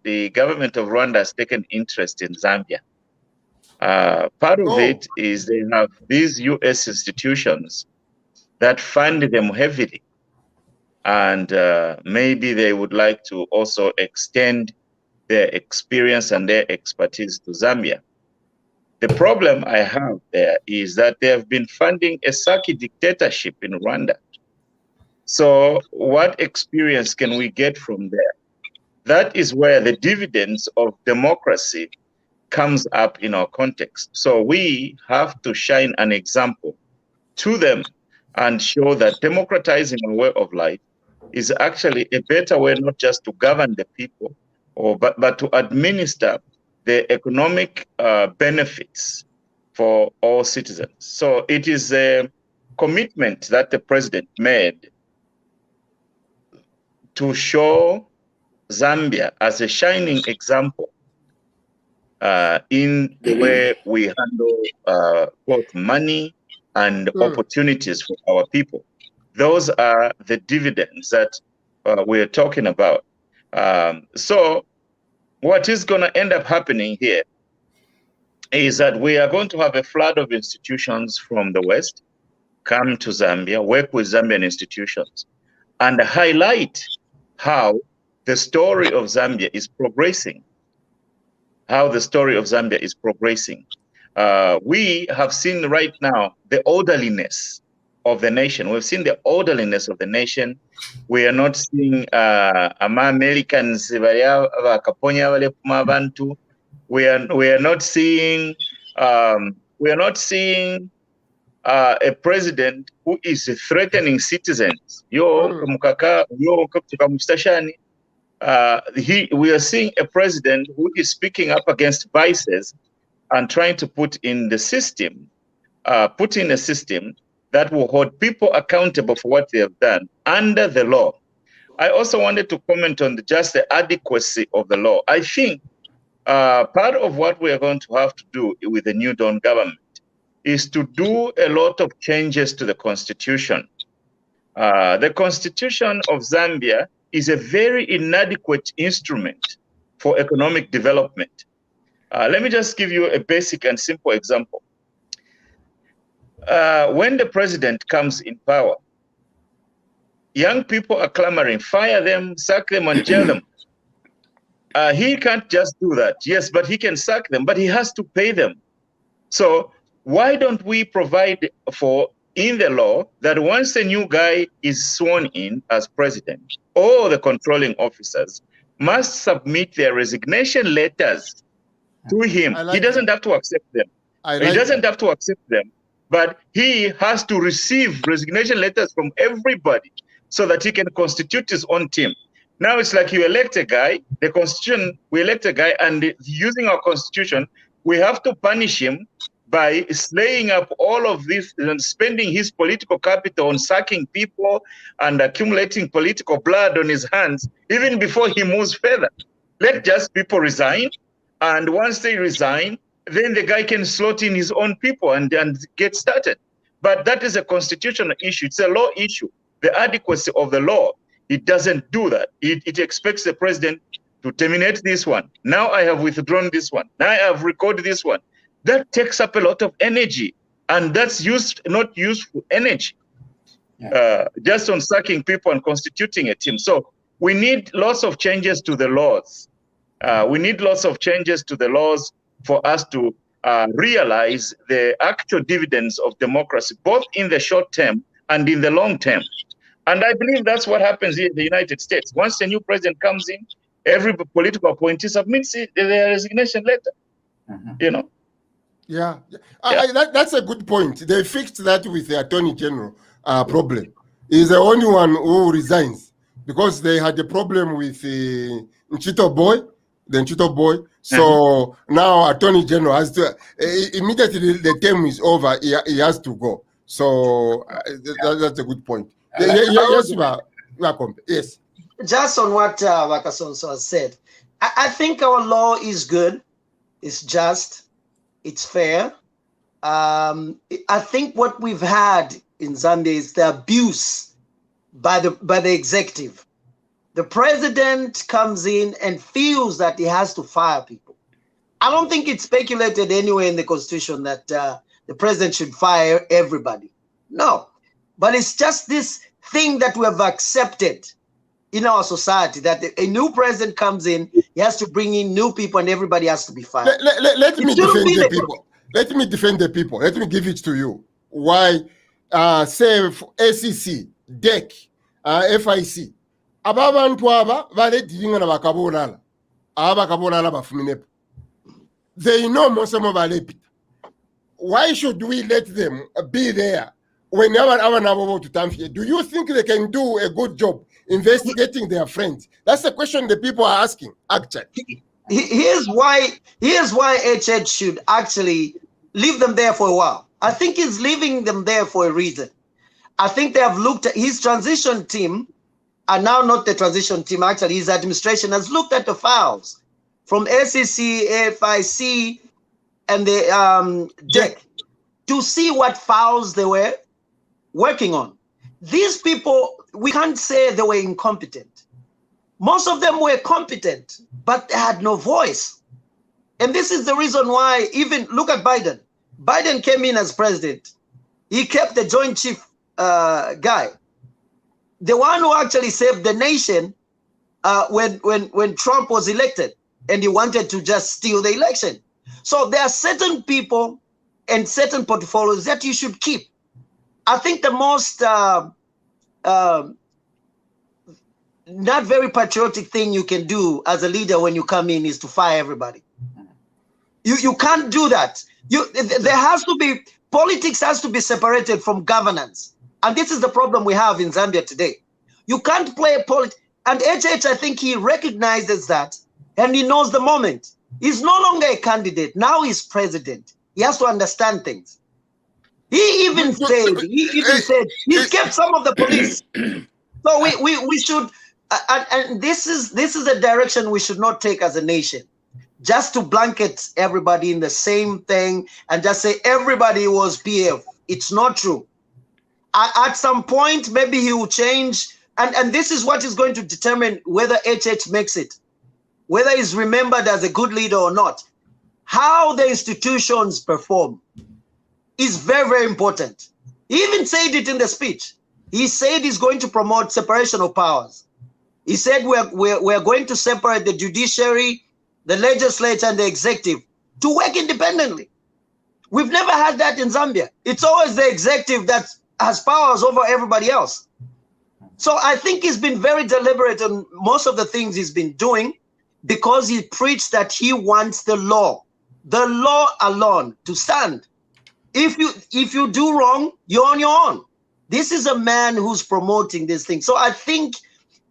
S6: the government of Rwanda has taken interest in Zambia. Part of it is they have these US institutions that fund them heavily. And maybe they would like to also extend their experience and their expertise to Zambia. The problem I have there is that they have been funding a Saki dictatorship in Rwanda. So what experience can we get from there? That is where the dividends of democracy comes up in our context. So we have to shine an example to them and show that democratizing a way of life is actually a better way, not just to govern the people, but to administer the economic benefits for all citizens. So it is a commitment that the president made to show Zambia as a shining example in the way we handle both money and opportunities for our people. Those are the dividends that we're talking about. So what is going to end up happening here is that we are going to have a flood of institutions from the West come to Zambia, work with Zambian institutions, and highlight how the story of Zambia is progressing. How the story of Zambia is progressing. We have seen right now the orderliness of the nation. We've seen the orderliness of the nation. We are not seeing Americans. We are not seeing a president who is threatening citizens. We are seeing a president who is speaking up against vices and trying to put in a system that will hold people accountable for what they have done under the law. I also wanted to comment on just the adequacy of the law. I think part of what we are going to have to do with the New Dawn government is to do a lot of changes to the constitution. The constitution of Zambia is a very inadequate instrument for economic development. Let me just give you a basic and simple example. When the president comes in power, young people are clamoring, fire them, sack them, and jail them. He can't just do that. Yes, but he can sack them, but he has to pay them. So why don't we provide for in the law that once a new guy is sworn in as president, all the controlling officers must submit their resignation letters to him. He doesn't have to accept them. He doesn't have to accept them, but he has to receive resignation letters from everybody so that he can constitute his own team. Now it's like you elect a guy, the constitution, we elect a guy, and using our constitution, we have to punish him by slaying up all of this and spending his political capital on sacking people and accumulating political blood on his hands, even before he moves further. Let just people resign, and once they resign, then the guy can slot in his own people and get started. But that is a constitutional issue. It's a law issue. The adequacy of the law, it doesn't do that. It expects the president to terminate this one. Now I have withdrawn this one. Now I have recorded this one. That takes up a lot of energy, and that's not useful energy, just on sacking people and constituting a team. So we need lots of changes to the laws. We need lots of changes to the laws for us to realize the actual dividends of democracy, both in the short term and in the long term. And I believe that's what happens here in the United States. Once a new president comes in, every political appointee submits their resignation letter, you know.
S2: Yeah, that's a good point. They fixed that with the Attorney General problem. He's the only one who resigns because they had a problem with the Nchito boy. So now Attorney General has to, immediately the term is over, he has to go. So that's a good point. Yes, welcome. Yes.
S5: Just on what Wakasonso said, I think our law is good. It's just. It's fair. I think what we've had in Zambia is the abuse by the executive. The president comes in and feels that he has to fire people. I don't think it's speculated anywhere in the constitution that the president should fire everybody. No, but it's just this thing that we have accepted in our society, that a new president comes in, he has to bring in new people and everybody has to be fired.
S2: Let me defend the people. let me defend the people. Let me give it to you. Why, say, ACC, DEC, FIC, aba bantu aba baledinga na bakabonala. Aba bakabonala bafuminepo. They know Mosemo Balepita. Why should we let them be there whenever our nabo to time here? Do you think they can do a good job investigating their friends? That's the question the people are asking, actually.
S5: Here's why HH should actually leave them there for a while. I think he's leaving them there for a reason. I think they have looked at his transition team, and now not the transition team, actually, his administration has looked at the files from SEC, FIC, and the DEC to see what files they were working on. These people, we can't say they were incompetent. Most of them were competent, but they had no voice. And this is the reason why, even look at Biden. Biden came in as president. He kept the Joint Chief guy. The one who actually saved the nation when Trump was elected and he wanted to just steal the election. So there are certain people and certain portfolios that you should keep. I think the most not very patriotic thing you can do as a leader when you come in is to fire everybody. You can't do that. There has to be, politics has to be separated from governance. And this is the problem we have in Zambia today. You can't play politics. And HH, I think he recognizes that, and he knows the moment. He's no longer a candidate. Now he's president. He has to understand things. He even said he's kept some of the police. So we should, and this is a direction we should not take as a nation. Just to blanket everybody in the same thing and just say everybody was PF. It's not true. At some point, maybe he will change. And this is what is going to determine whether HH makes it, whether he's remembered as a good leader or not. How the institutions perform is very, very important. He even said it in the speech. He said he's going to promote separation of powers. He said we're going to separate the judiciary, the legislature, and the executive to work independently. We've never had that in Zambia. It's always the executive that has powers over everybody else. So I think he's been very deliberate on most of the things he's been doing because he preached that he wants the law alone to stand. If you do wrong, you're on your own. This is a man who's promoting this thing. So I think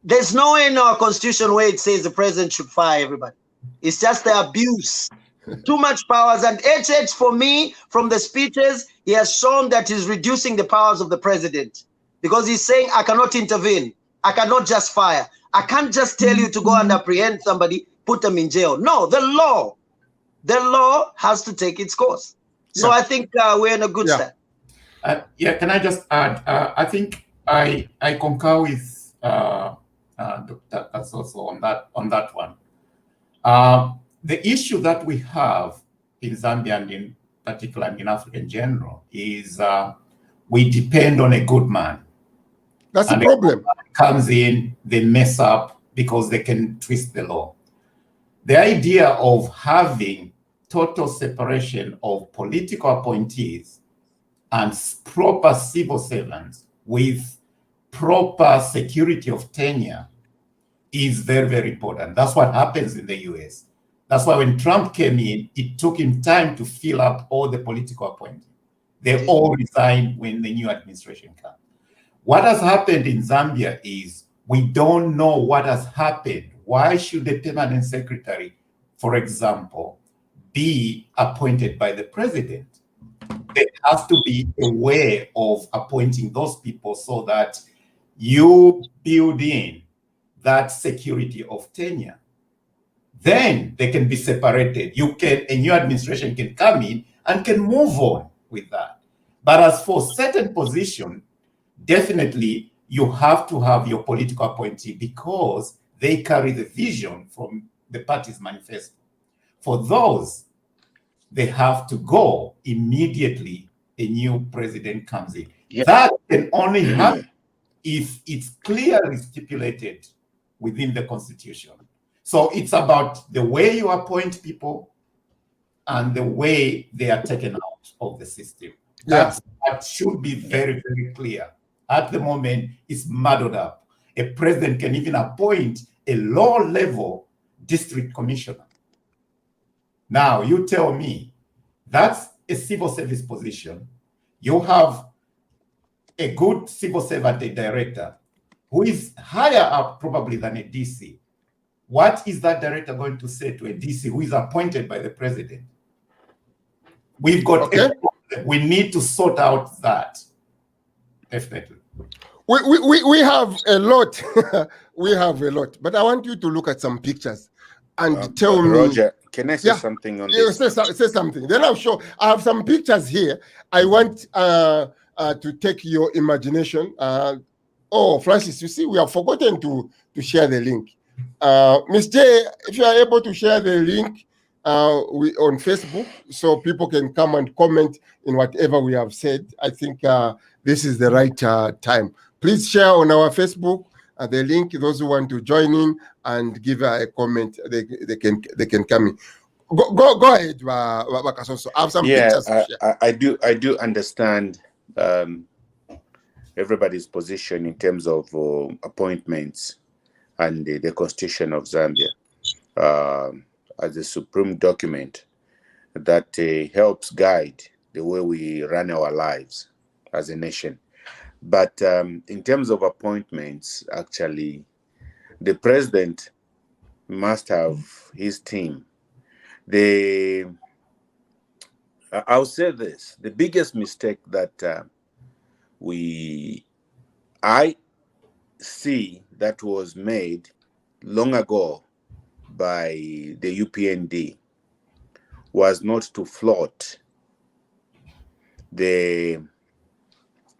S5: there's nowhere in our constitution where it says the president should fire everybody. It's just the abuse. Too much powers. And HH, for me, from the speeches, he has shown that he's reducing the powers of the president because he's saying, I cannot intervene. I cannot just fire. I can't just tell you to go and apprehend somebody, put them in jail. No, the law has to take its course. So I think we're in a good step.
S3: Can I just add? I think I concur with Dr. Kasoso on that one. The issue that we have in Zambia and in particular and in Africa in general is we depend on a good man.
S2: That's the problem.
S3: Comes in, they mess up because they can twist the law. The idea of having total separation of political appointees and proper civil servants with proper security of tenure is very, very important. That's what happens in the US. That's why when Trump came in, it took him time to fill up all the political appointees. They all resigned when the new administration came. What has happened in Zambia is we don't know what has happened. Why should the permanent secretary, for example, be appointed by the president? There has to be a way of appointing those people so that you build in that security of tenure. Then they can be separated. A new administration can come in and can move on with that. But as for certain position, definitely you have to have your political appointee because they carry the vision from the party's manifesto. For those, they have to go immediately a new president comes in. Yep. That can only happen if it's clearly stipulated within the Constitution. So it's about the way you appoint people, and the way they are taken out of the system. That should be very, very clear. At the moment, it's muddled up. A president can even appoint a low-level district commissioner. Now, you tell me, that's a civil service position. You have a good civil servant, a director, who is higher up probably than a DC. What is that director going to say to a DC who is appointed by the president? We've got a problem. We need to sort out that. Definitely.
S2: We have a lot. We have a lot. But I want you to look at some pictures and tell me.
S7: Roger, can I say something on this?
S2: Say something. Then I'll show. I have some pictures here. I want to take your imagination. Oh, Francis, you see, we have forgotten to share the link. Ms. J, if you are able to share the link on Facebook so people can come and comment in whatever we have said, I think this is the right time. Please share on our Facebook the link. Those who want to join in and give a comment, they can come in. Go ahead, Wakasoso. I have some pictures to share.
S7: I do understand everybody's position in terms of appointments and the Constitution of Zambia as a supreme document that helps guide the way we run our lives as a nation. But in terms of appointments, actually, the president must have his team. I'll say this, the biggest mistake that I see that was made long ago by the UPND was not to float the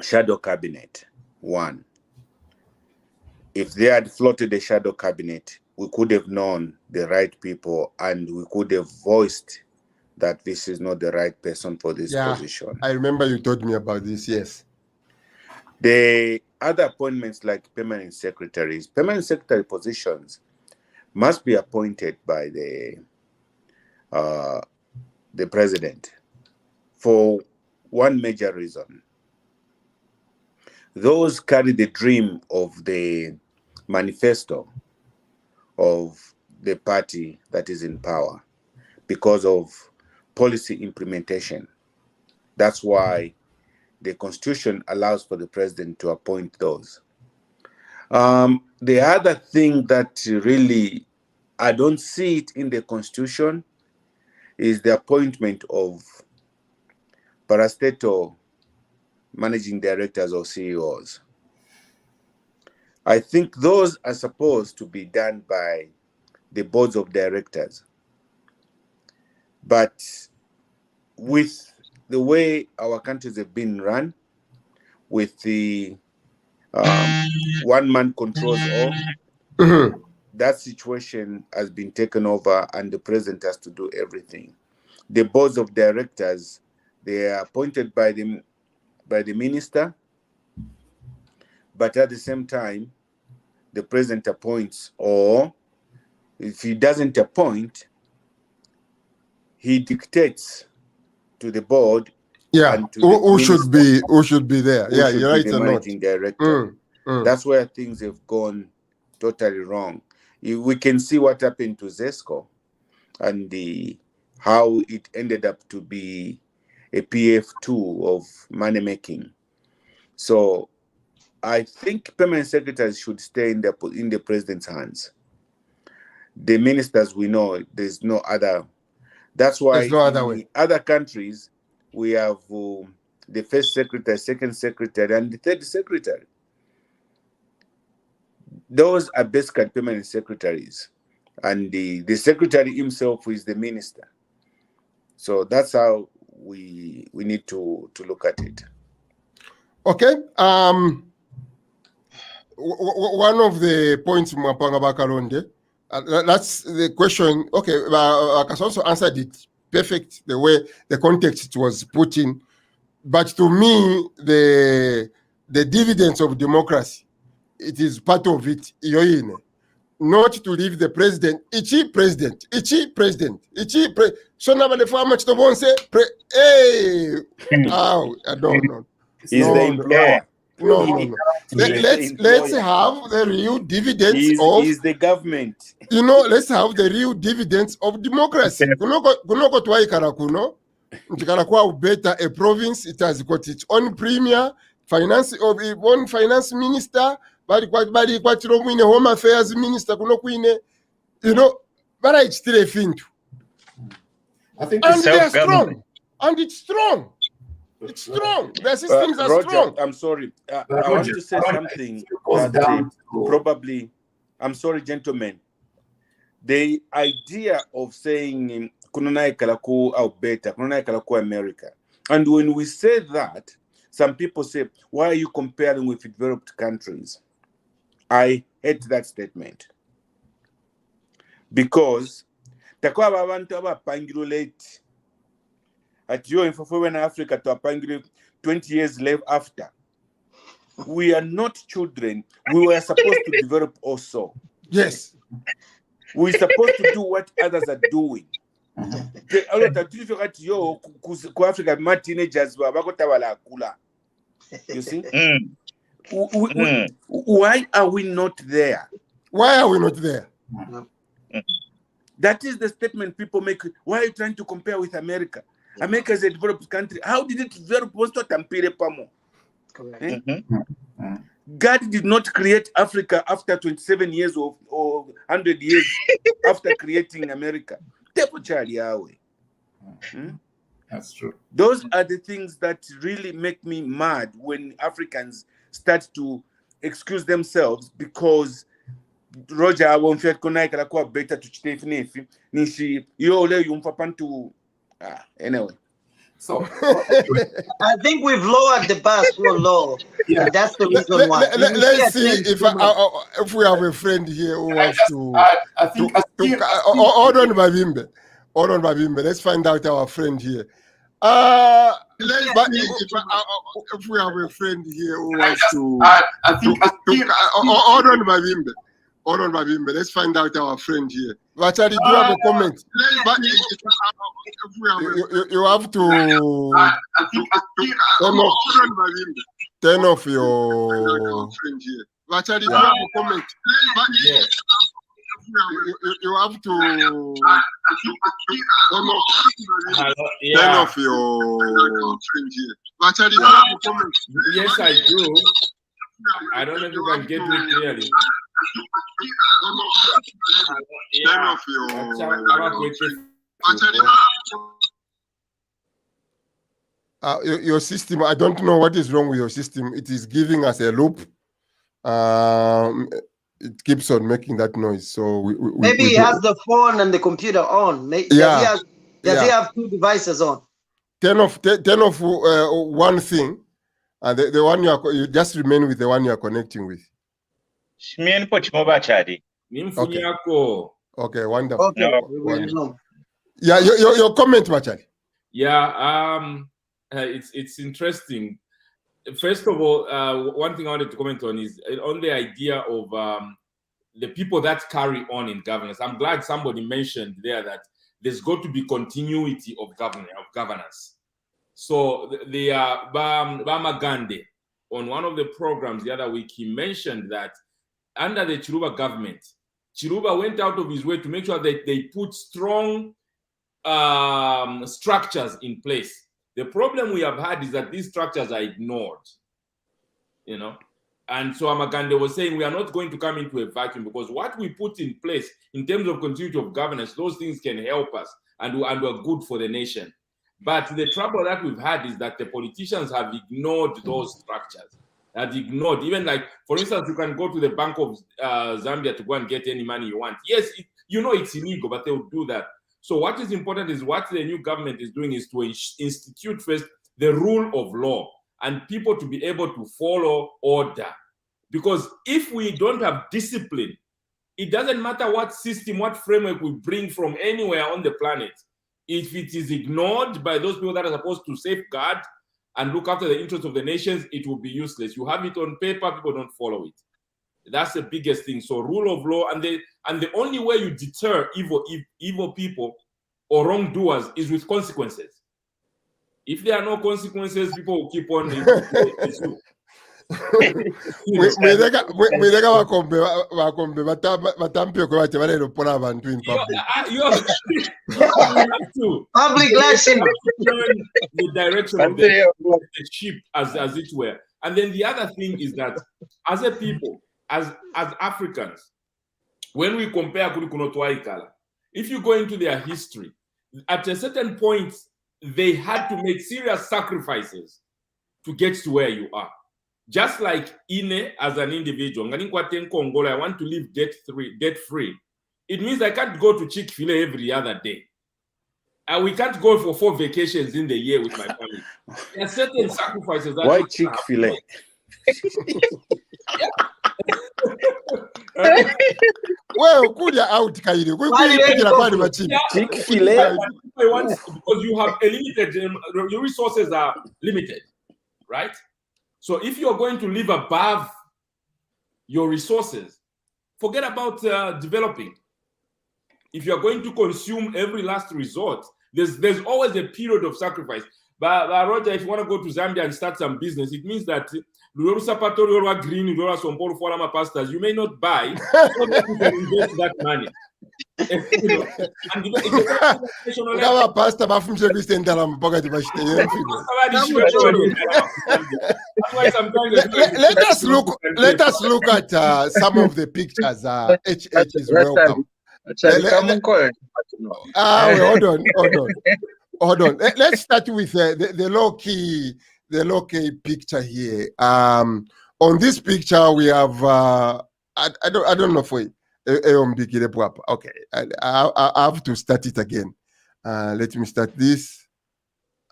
S7: shadow cabinet. One, if they had floated the shadow cabinet, we could have known the right people and we could have voiced that this is not the right person for this position.
S2: I remember you told me about this, yes.
S7: The other appointments like permanent secretary positions must be appointed by the president for one major reason. Those carry the dream of the manifesto of the party that is in power because of policy implementation. That's why the Constitution allows for the president to appoint those. The other thing that really, I don't see it in the Constitution is the appointment of parastatal managing directors or CEOs. I think those are supposed to be done by the boards of directors. But with the way our countries have been run, with the one-man controls all, that situation has been taken over and the president has to do everything. The boards of directors, they are appointed by the minister, but at the same time, the president appoints, or if he doesn't appoint, he dictates to the board.
S2: And to who should be there. Yeah, you're right.
S7: The managing director. That's where things have gone totally wrong. We can see what happened to ZESCO and how it ended up to be a PF2 of money making. So I think permanent secretaries should stay in the president's hands. The ministers, we know there's no other. That's why in other countries we have the first secretary, second secretary, and the third secretary. Those are basically permanent secretaries, and the secretary himself is the minister. So that's how we need to look at it.
S2: Okay. One of the points Mwapanga Bakaronde, that's the question. Okay, Wakas also answered it perfect the way the context was put in. But to me, the dividends of democracy, it is part of it. not to leave the president. Ichi president. So now the farmer to one say, hey, oh, no.
S7: He's the employer.
S2: No. Let's have the real dividends of.
S7: He's the government.
S2: Let's have the real dividends of democracy. Kunoko twaikara kuno. Ntikara better a province. It has got its own premier, finance of its own finance minister. Bali kwatiro mwine home affairs minister kuno kwine. But it's still a thing.
S3: I think
S2: And they are strong. And it's strong. It's strong. The systems are
S7: Roger,
S2: strong.
S7: I'm sorry. I want to say something that probably, I'm sorry, gentlemen. The idea of saying kununai kalaku au beta, kununai kalaku America. And when we say that, some people say, why are you comparing with developed countries? I hate that statement. Because takwa babantu abapangirulate at your info in Africa to apangire 20 years left after. We are not children. We were supposed to develop also.
S2: Yes.
S7: We're supposed to do what others are doing. You see? Why are we not there?
S2: Why are we not there?
S7: That is the statement people make. Why are you trying to compare with America? America is a developed country. How did it develop? God did not create Africa after 27 years or 100 years after creating America.
S3: That's true.
S7: Those are the things that really make me mad when Africans start to excuse themselves because Roger I won't feel better to Stephen Nishi Yole Yumfapantu. Anyway.
S3: So
S5: I think we've lowered the bar so low.
S3: Yeah.
S5: And that's the reason why.
S2: Let's see if we have a friend here who wants to. Hold on, Babimbe. Let's find out our friend here. If we have a friend here who wants to. Hold on, Babimbe. Let's find out our friend here. Vachari, do you have a comment? You have to turn off your friend here. Vachari, do you have a comment?
S3: Yes.
S2: You have to turn off your friend here. Vachari, do you have a comment?
S8: Yes, I do. I don't know if you can get me clearly.
S2: Turn off your system. I don't know what is wrong with your system. It is giving us a loop. It keeps on making that noise. So
S5: maybe he has the phone and the computer on. Does he have two devices on?
S2: Turn off one thing, and the one you just remain with the one you are connecting with.
S6: Okay,
S2: wonderful.
S5: Okay.
S2: Wonderful. Yeah, your comment, Machari.
S8: Yeah, it's interesting. First of all, one thing I wanted to comment on is on the idea of the people that carry on in governance. I'm glad somebody mentioned there that there's got to be continuity of governance. So the Bama Gandhi, on one of the programs the other week, he mentioned that under the Chiluba government, Chiluba went out of his way to make sure that they put strong structures in place. The problem we have had is that these structures are ignored, And so Amagande was saying we are not going to come into a vacuum because what we put in place in terms of continuity of governance, those things can help us and are good for the nation. But the trouble that we've had is that the politicians have ignored those structures. Have ignored, even like, for instance, you can go to the Bank of Zambia to go and get any money you want. Yes, it's illegal, but they will do that. So what is important is what the new government is doing is to institute first the rule of law and people to be able to follow order. Because if we don't have discipline, it doesn't matter what system, what framework we bring from anywhere on the planet. If it is ignored by those people that are supposed to safeguard and look after the interests of the nations, it will be useless. You have it on paper, people don't follow it. That's the biggest thing. So rule of law, and the only way you deter evil people or wrongdoers is with consequences. If there are no consequences, people will keep on.
S2: mwirega vakombe vatampio bati valeropola abantu in public.
S8: You have to
S5: Public lashing.
S8: turn the direction of the ship, as it were. And then the other thing is that as a people, as Africans, when we compare Kulikunotwaikala, if you go into their history, at a certain point, they had to make serious sacrifices to get to where you are. Just like Ine as an individual, I want to live debt-free. It means I can't go to Chick-fil-A every other day. And we can't go for 4 vacations in the year with my family. There are certain sacrifices.
S7: Why Chick-fil-A?
S2: Well, could you out Kairi?
S7: Chick-fil-A.
S8: Because you have a limited, your resources are limited, right? So if you're going to live above your resources, forget about developing. If you're going to consume every last resort, there's always a period of sacrifice. But Roger, if you want to go to Zambia and start some business, it means that green, you may not buy, so that you can invest that money.
S2: Let us look at some of the pictures. HH is welcome. Hold on. Let's start with the low key picture here. On this picture we have I don't know for it. Okay, I have to start it again. Let me start this,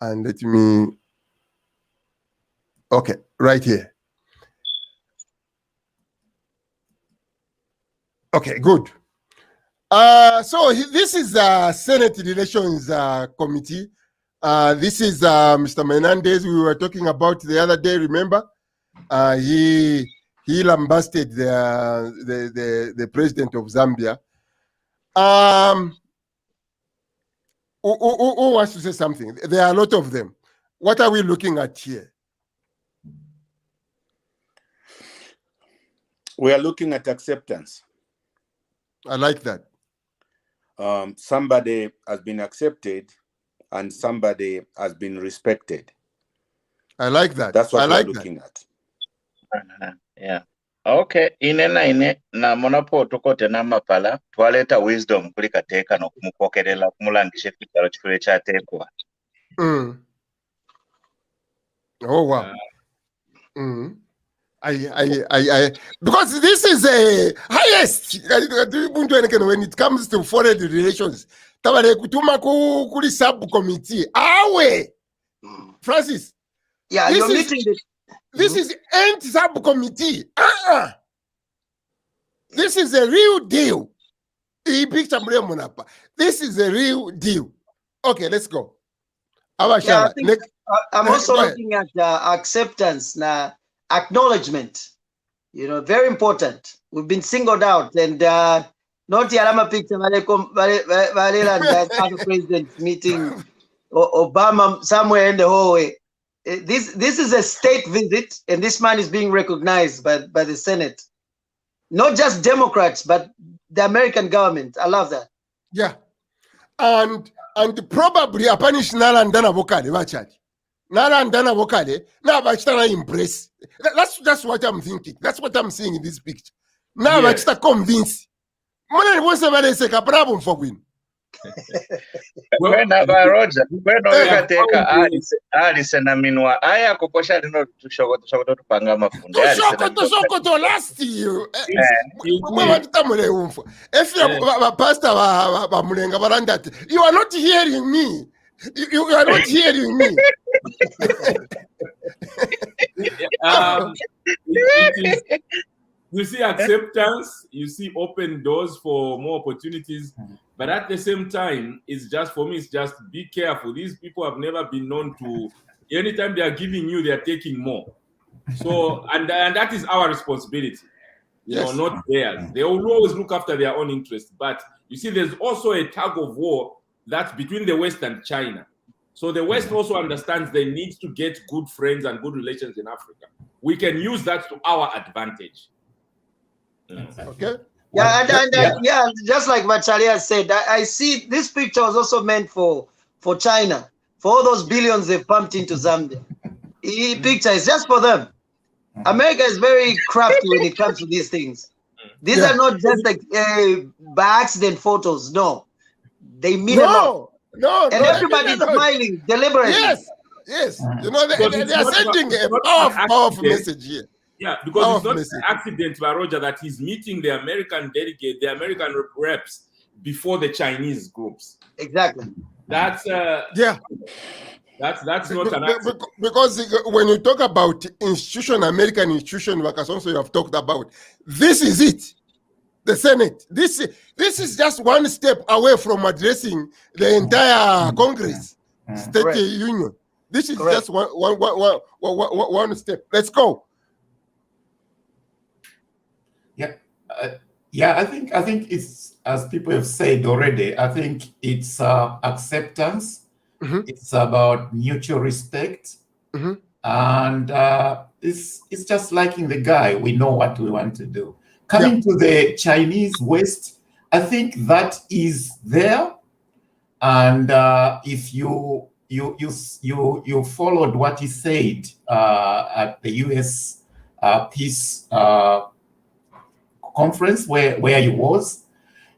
S2: and okay, right here. Okay, good. So this is Senate Relations Committee. This is Mr. Menendez we were talking about the other day, remember? He lambasted the president of Zambia. Who wants to say something? There are a lot of them. What are we looking at here?
S7: We are looking at acceptance.
S2: I like that.
S7: Somebody has been accepted and somebody has been respected.
S2: I like that.
S7: That's what
S2: I like
S7: we're looking at.
S6: Yeah. Okay. Ine na monapo tukote na mapala twaleta wisdom kulikateka no kumukokerela kumulangisha kitalo chifule cha tekwa.
S2: Oh wow. Because this is a highest when it comes to foreign relations. Tabale kutuma kuli subcommittee. Awe. Francis.
S5: Yeah, you're meeting
S2: this is end subcommittee. This is a real deal. This is a real deal. Okay, let's go.
S5: Yeah, I'm also looking at acceptance, acknowledgement. You know, very important. We've been singled out, and not the Alama picture, and president meeting Obama somewhere in the hallway. This is a state visit, and this man is being recognized by the Senate. Not just Democrats, but the American government. I love that.
S2: Yeah, and probably a punish Narandana Vokale, Vachati. Narandana Vokale, now Vachana impress. That's what I'm thinking. That's what I'm seeing in this picture. Now Vachita convince. Mwana wose vale seka problem for win.
S6: When Roger, when Ogateka Alice na minwa aya kokosha lino tushoko tupanga mafundi.
S2: Tushoko to last year. Mwa tutamule umfo. If you pastor ba mulenga barandati, you are not hearing me. You are not hearing me.
S8: You see acceptance, you see open doors for more opportunities, but at the same time, it's just, for me, it's just be careful. These people have never been known to, anytime they are giving you, they are taking more. So, and that is our responsibility.
S2: Yes.
S8: not theirs. They will always look after their own interests. But you see, there's also a tug of war that's between the West and China. So the West also understands they need to get good friends and good relations in Africa. We can use that to our advantage.
S2: Okay.
S5: Yeah, yeah, just like Macharia said, I see this picture was also meant for China, for all those billions they've pumped into Zambia. The picture is just for them. America is very crafty when it comes to these things. These are not just like by accident photos. No, they mean a lot.
S2: No,
S5: and everybody's smiling deliberately.
S2: Yes. You know, they are sending a powerful message here.
S8: Yeah, because it's not an accident by Roger that he's meeting the American delegate, the American reps before the Chinese groups.
S5: Exactly.
S8: That's not an accident.
S2: Because when you talk about American institution, like also you have talked about, this is it. The Senate. This is just one step away from addressing the entire Congress, State Union. This is just one step. Let's go.
S3: I think it's, as people have said already, I think it's acceptance. It's about mutual respect, and it's just liking the guy. We know what we want to do. Coming to the Chinese West, I think that is there, and if you followed what he said at the U.S. peace conference where he was,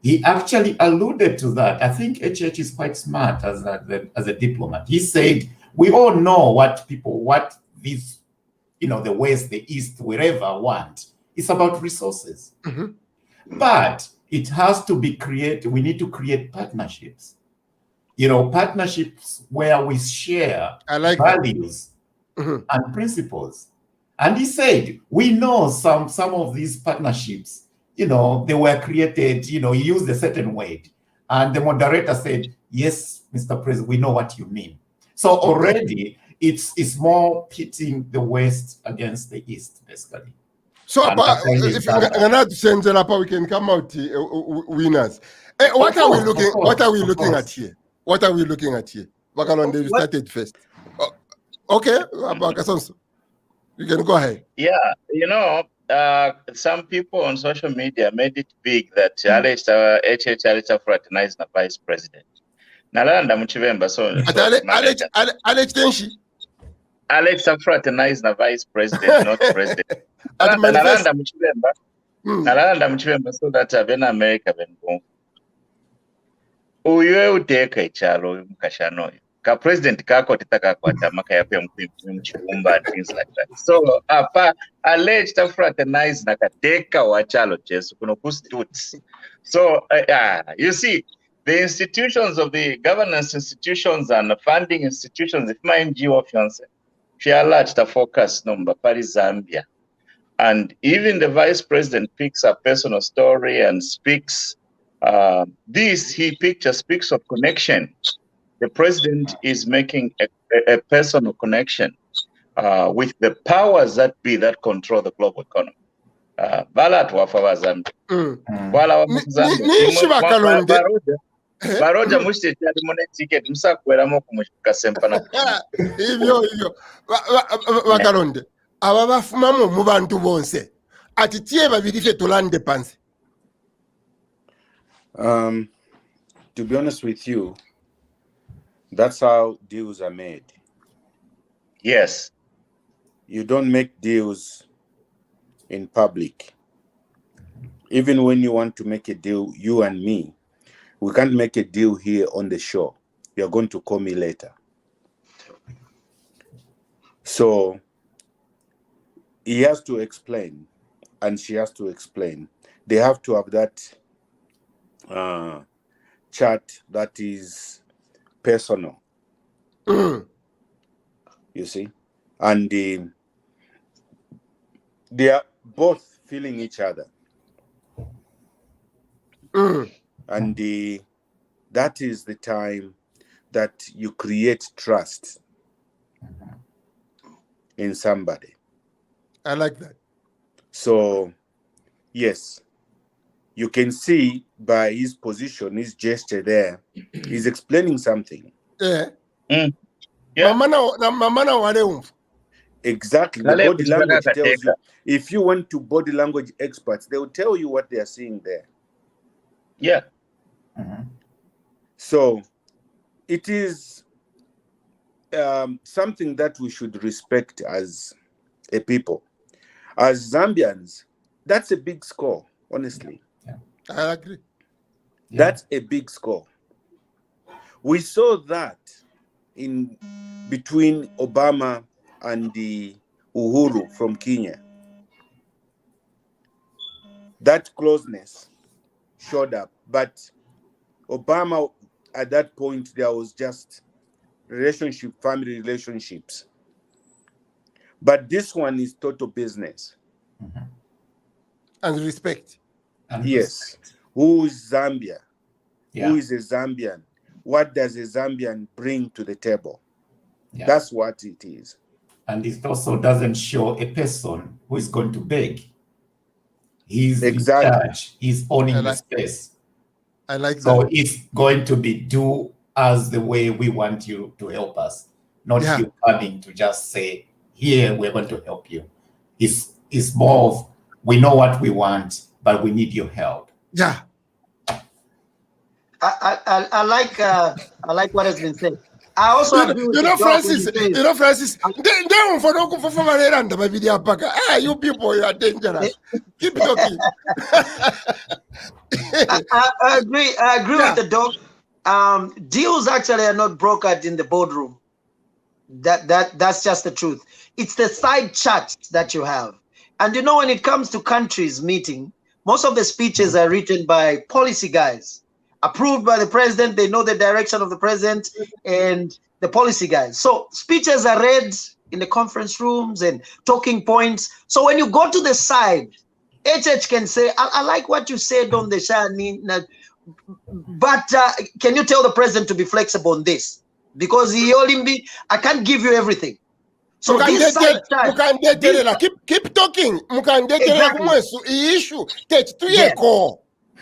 S3: he actually alluded to that. I think HH is quite smart as a diplomat. He said, we all know what these, the West, the East, wherever want. It's about resources. But it has to be created. We need to create partnerships. Partnerships where we share values and principles. And he said, we know some of these partnerships, they were created, he used a certain word. And the moderator said, yes, Mr. President, we know what you mean. So already it's more pitting the West against the East, basically.
S2: So if we can come out winners. What are we looking at here? What are we looking at here? Wakalonde, you started first. Okay, you can go ahead.
S6: Yeah, some people on social media made it big that Alex fraternized the vice president. Nalanda Muchivemba, so Alex fraternized the vice president, not president. Nalanda Muchivemba, so that Avena America ben uyo uteka ichalo mkashano ka president kako titaka kwata makayape mchumba things like that. So alleged fraternize na kateka wachalo chesu kuno kustuts. So you see the institutions of the governance institutions and the funding institutions, if my NGO fiance large the focus number Paris Zambia, and even the vice president picks a personal story and speaks. Speaks of connection. The president is making a personal connection with the powers that be that control the global economy. Baroja mushite limone ticket msakwera kumushika sempana.
S2: Hivyo Wakalonde aba bafumamo mu bantu bonse ati tie babirife tulande pansi.
S7: To be honest with you, that's how deals are made.
S6: Yes.
S7: You don't make deals in public. Even when you want to make a deal, you and me, we can't make a deal here on the show. You're going to call me later. So he has to explain, and she has to explain. They have to have that chat that is personal. You see, and they are both feeling each other, and that is the time that you create trust in somebody.
S2: I like that.
S7: So Yes. You can see by his position, his gesture there, he's explaining something.
S2: Yeah.
S6: Yeah.
S2: Mamana wale umfu.
S7: Exactly. The body language tells you. If you went to body language experts, they will tell you what they are seeing there.
S6: Yeah.
S7: So it is something that we should respect as a people. As Zambians, that's a big score, honestly.
S2: I agree.
S7: That's a big score. We saw that in between Obama and the Uhuru from Kenya. That closeness showed up, but Obama, at that point, there was just relationship, family relationships. But this one is total business.
S2: And respect.
S7: Yes. Who is Zambia?
S3: Yeah.
S7: Who is a Zambian? What does a Zambian bring to the table?
S3: Yeah.
S7: That's what it is.
S3: And it also doesn't show a person who is going to beg. He's
S7: Exactly.
S3: in charge. He's owning the space.
S2: I like
S3: So
S2: that.
S3: it's going to be do as the way we want you to help us, not you coming to just say, here, we're going to help you. It's more of, we know what we want, but we need your help.
S2: Yeah.
S5: I like what has been said. I also agree with
S2: Francis. Francis. You people, you are dangerous. Keep talking.
S5: I agree with the dog. Deals actually are not brokered in the boardroom. That's just the truth. It's the side chats that you have. And you know, when it comes to countries meeting, most of the speeches are written by policy guys, approved by the president. They know the direction of the president and the policy guys. So speeches are read in the conference rooms and talking points. So when you go to the side, HH can say, I like what you said on the Shani, but can you tell the president to be flexible on this? Because I can't give you everything. So this side chat,
S2: keep talking. Issue.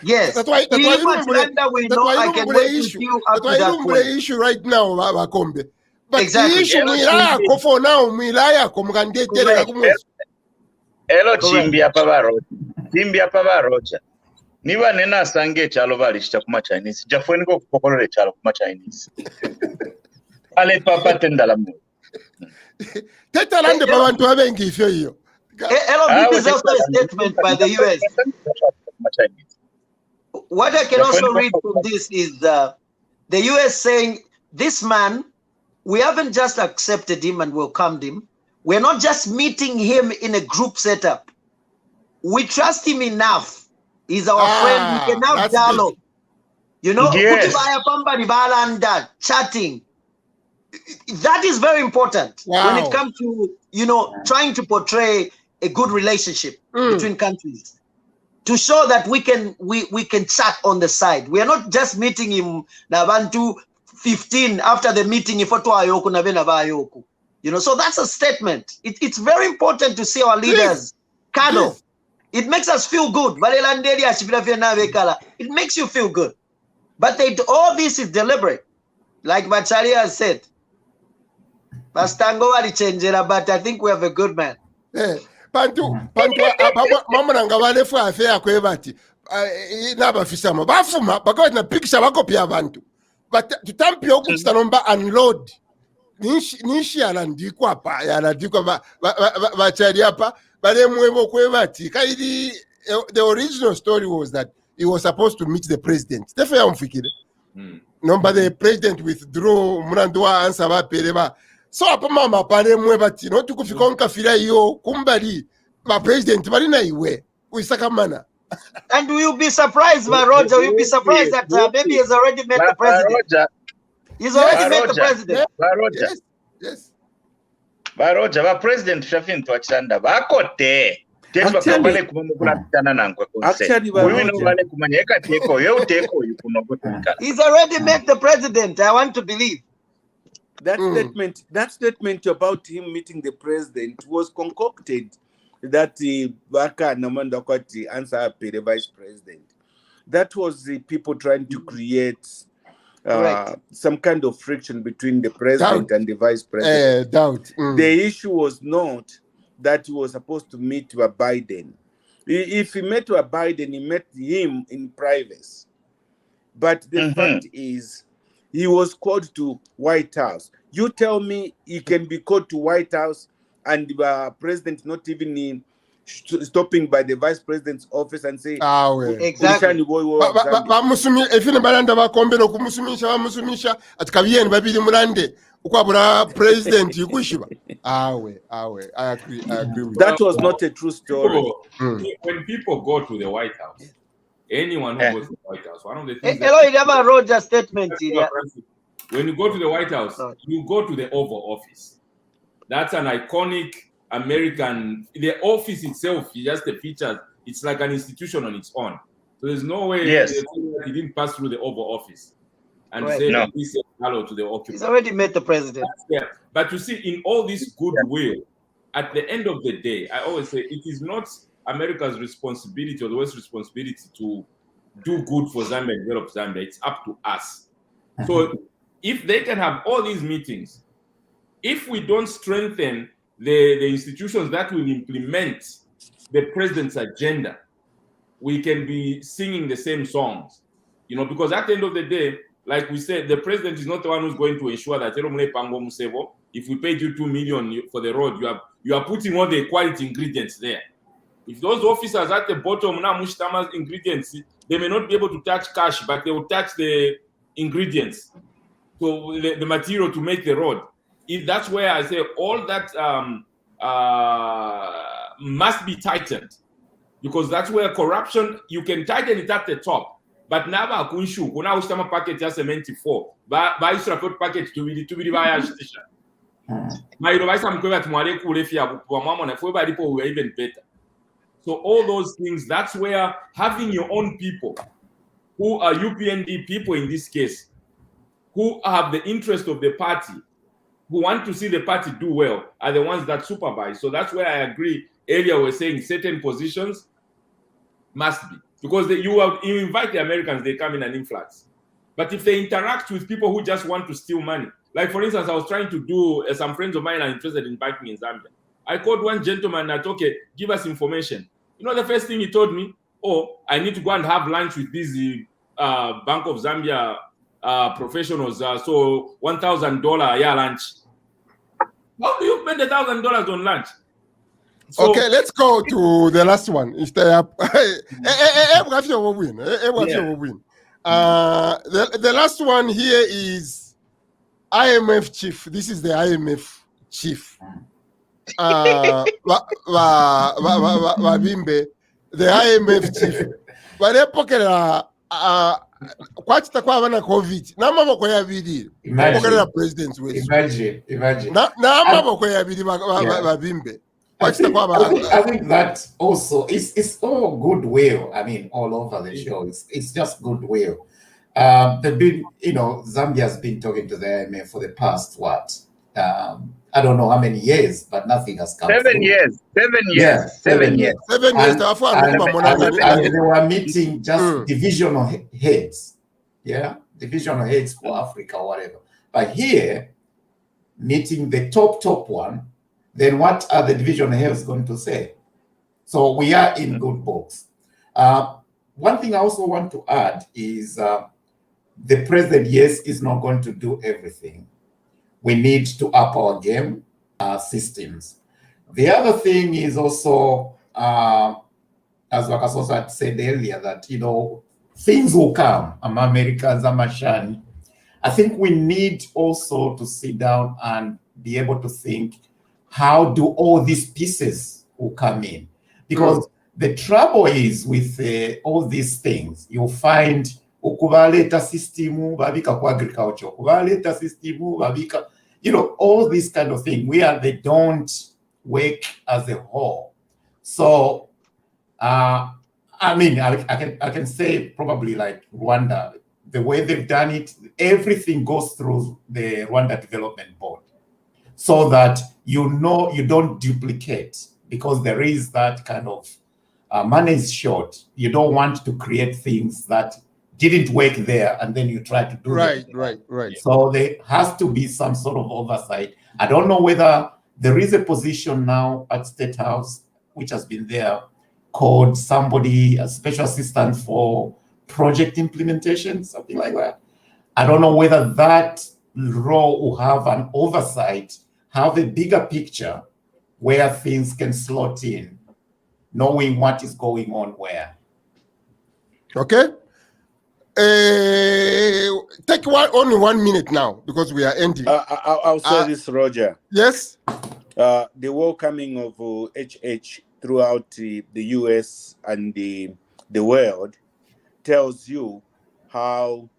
S5: Yes.
S2: That's why
S5: we know I can work with you up to that point.
S2: Issue right now, Wakombe. But
S5: exactly.
S2: Issue for now,
S6: Hello, Chimbia Pavaroja. Niba nena sange chalo bali chita kuma Chinese. Jafweni ko kupokolole chalo kuma Chinese. Ale papa tendala mu.
S2: Tetalande babantu abengi ifyo hiyo.
S5: Hello, this is also a statement by the US. What I can also read from this is the US saying, this man, we haven't just accepted him and welcomed him. We're not just meeting him in a group setup. We trust him enough. He's our friend. We can have dialogue. You know, chatting. That is very important when it comes to, you know, trying to portray a good relationship between countries. To show that we can chat on the side. We are not just meeting him Nabantu 15 after the meeting. You know, so that's a statement. It's very important to see our leaders cuddle. It makes us feel good. It makes you feel good. But all this is deliberate. Like Macharia has said. But I think we have a good man.
S2: Pantu mama nanga wale fu affair kwebati nabafisama bafuma bakwa na picture bakopya abantu but tutampi okustanomba unload nishi yalandikwa pa yalandikwa bachari apa bale mwebo kwebati kaidi. The original story was that he was supposed to meet the president tefe yamfikire nomba the president withdrew munandwa answer bapeleba. So apa mama pale mwebati no tukufika nkafira hiyo kumbali ma president bali na iwe uisakamana.
S5: And we'll be surprised, Roger. We'll be surprised that maybe he's already met the president. He's already met the president.
S2: Yes.
S6: Roger, the president Shafin to Achanda bakote. Actually,
S5: he's already met the president. I want to believe.
S7: That statement about him meeting the president was concocted that Baka Namanda Kwati answer the vice president. That was the people trying to create some kind of friction between the president and the vice president. The issue was not that he was supposed to meet with Biden. If he met with Biden, he met him in privacy. But the fact is, he was called to White House. You tell me he can be called to White House and the president not even stopping by the vice president's office and say,
S5: exactly.
S2: Ifine balanda bakombera okumusumisha bamusumisha atikabiyeni babiri mulande ukwabula president yukushiba. I agree with
S7: that. Was not a true story.
S8: When people go to the White House, anyone who goes to the White House, one of the things
S5: Hello, you never wrote a statement here.
S8: When you go to the White House, you go to the Oval Office. That's an iconic American. The office itself is just the features. It's like an institution on its own. So there's no way he didn't pass through the Oval Office and say hello to the occupant.
S5: He's already met the president.
S8: But you see, in all this goodwill, at the end of the day, I always say it is not America's responsibility or the West's responsibility to do good for Zambia and develop Zambia. It's up to us. So if they can have all these meetings, if we don't strengthen the institutions that will implement the president's agenda, we can be singing the same songs, because at the end of the day, like we said, the president is not the one who's going to ensure that if we paid you 2 million for the road, you are putting all the quality ingredients there. If those officers at the bottom now ingredients, they may not be able to touch cash, but they will touch the ingredients, so the material to make the road. If that's where I say all that must be tightened, because that's where corruption, you can tighten it at the top, but now kunshu kuna ushtama packet ya cement 4 ba isra packet to be by station my advice am kweba tumwale kule fia kwa mama na fwe ba lipo we even better. So all those things, that's where having your own people who are UPND people in this case, who have the interest of the party, who want to see the party do well, are the ones that supervise. So that's where I agree. Earlier we're saying certain positions must be, because you invite the Americans, they come in an influx. But if they interact with people who just want to steal money, like for instance, I was trying to do, some friends of mine are interested in banking in Zambia. I called one gentleman and okay, give us information. The first thing he told me, I need to go and have lunch with these Bank of Zambia professionals. So $1,000 a year lunch. How do you spend $1,000 on lunch? So,
S2: okay, let's go to the last one. If they are, the last one here is IMF chief. This is the IMF chief. Wabimbe, the IMF chief. Barepokera kwachita kwa bana COVID. Na maboko ya bidi. Pokera presidents wetu.
S3: Imagine.
S2: Na maboko ya bidi babimbe.
S3: I think that also it's all goodwill. I mean, all over the show. It's just goodwill. They've been, Zambia's been talking to the IMF for the past I don't know how many years, but nothing has come.
S6: 7 years. 7 years.
S3: Yeah, 7 years.
S2: 7 years.
S3: And they were meeting just divisional heads. Yeah, divisional heads for Africa or whatever. But here, meeting the top one, then what are the divisional heads going to say? So we are in good books. One thing I also want to add is the president, yes, is not going to do everything. We need to up our game systems. The other thing is also, as Wakasosa had said earlier, that, things will come. America, Zamashani. I think we need also to sit down and be able to think, how do all these pieces will come in? Because the trouble is with all these things, you'll find ukubaleta system babika kwa agriculture, ukubaleta system babika, all this kind of thing where they don't work as a whole. So, I can say probably like Rwanda, the way they've done it, everything goes through the Rwanda Development Board, so that you don't duplicate because there is that kind of money is short. You don't want to create things that didn't work there and then you try to do
S2: Right,
S3: them.
S2: right.
S3: So there has to be some sort of oversight. I don't know whether there is a position now at State House, which has been there, called somebody, a special assistant for project implementation, something like that. I don't know whether that role will have an oversight, have a bigger picture where things can slot in, knowing what is going on where.
S2: Okay. Take only 1 minute now because we are ending.
S7: I'll say this, Roger.
S2: Yes.
S7: The welcoming of HH throughout the US and the world tells you how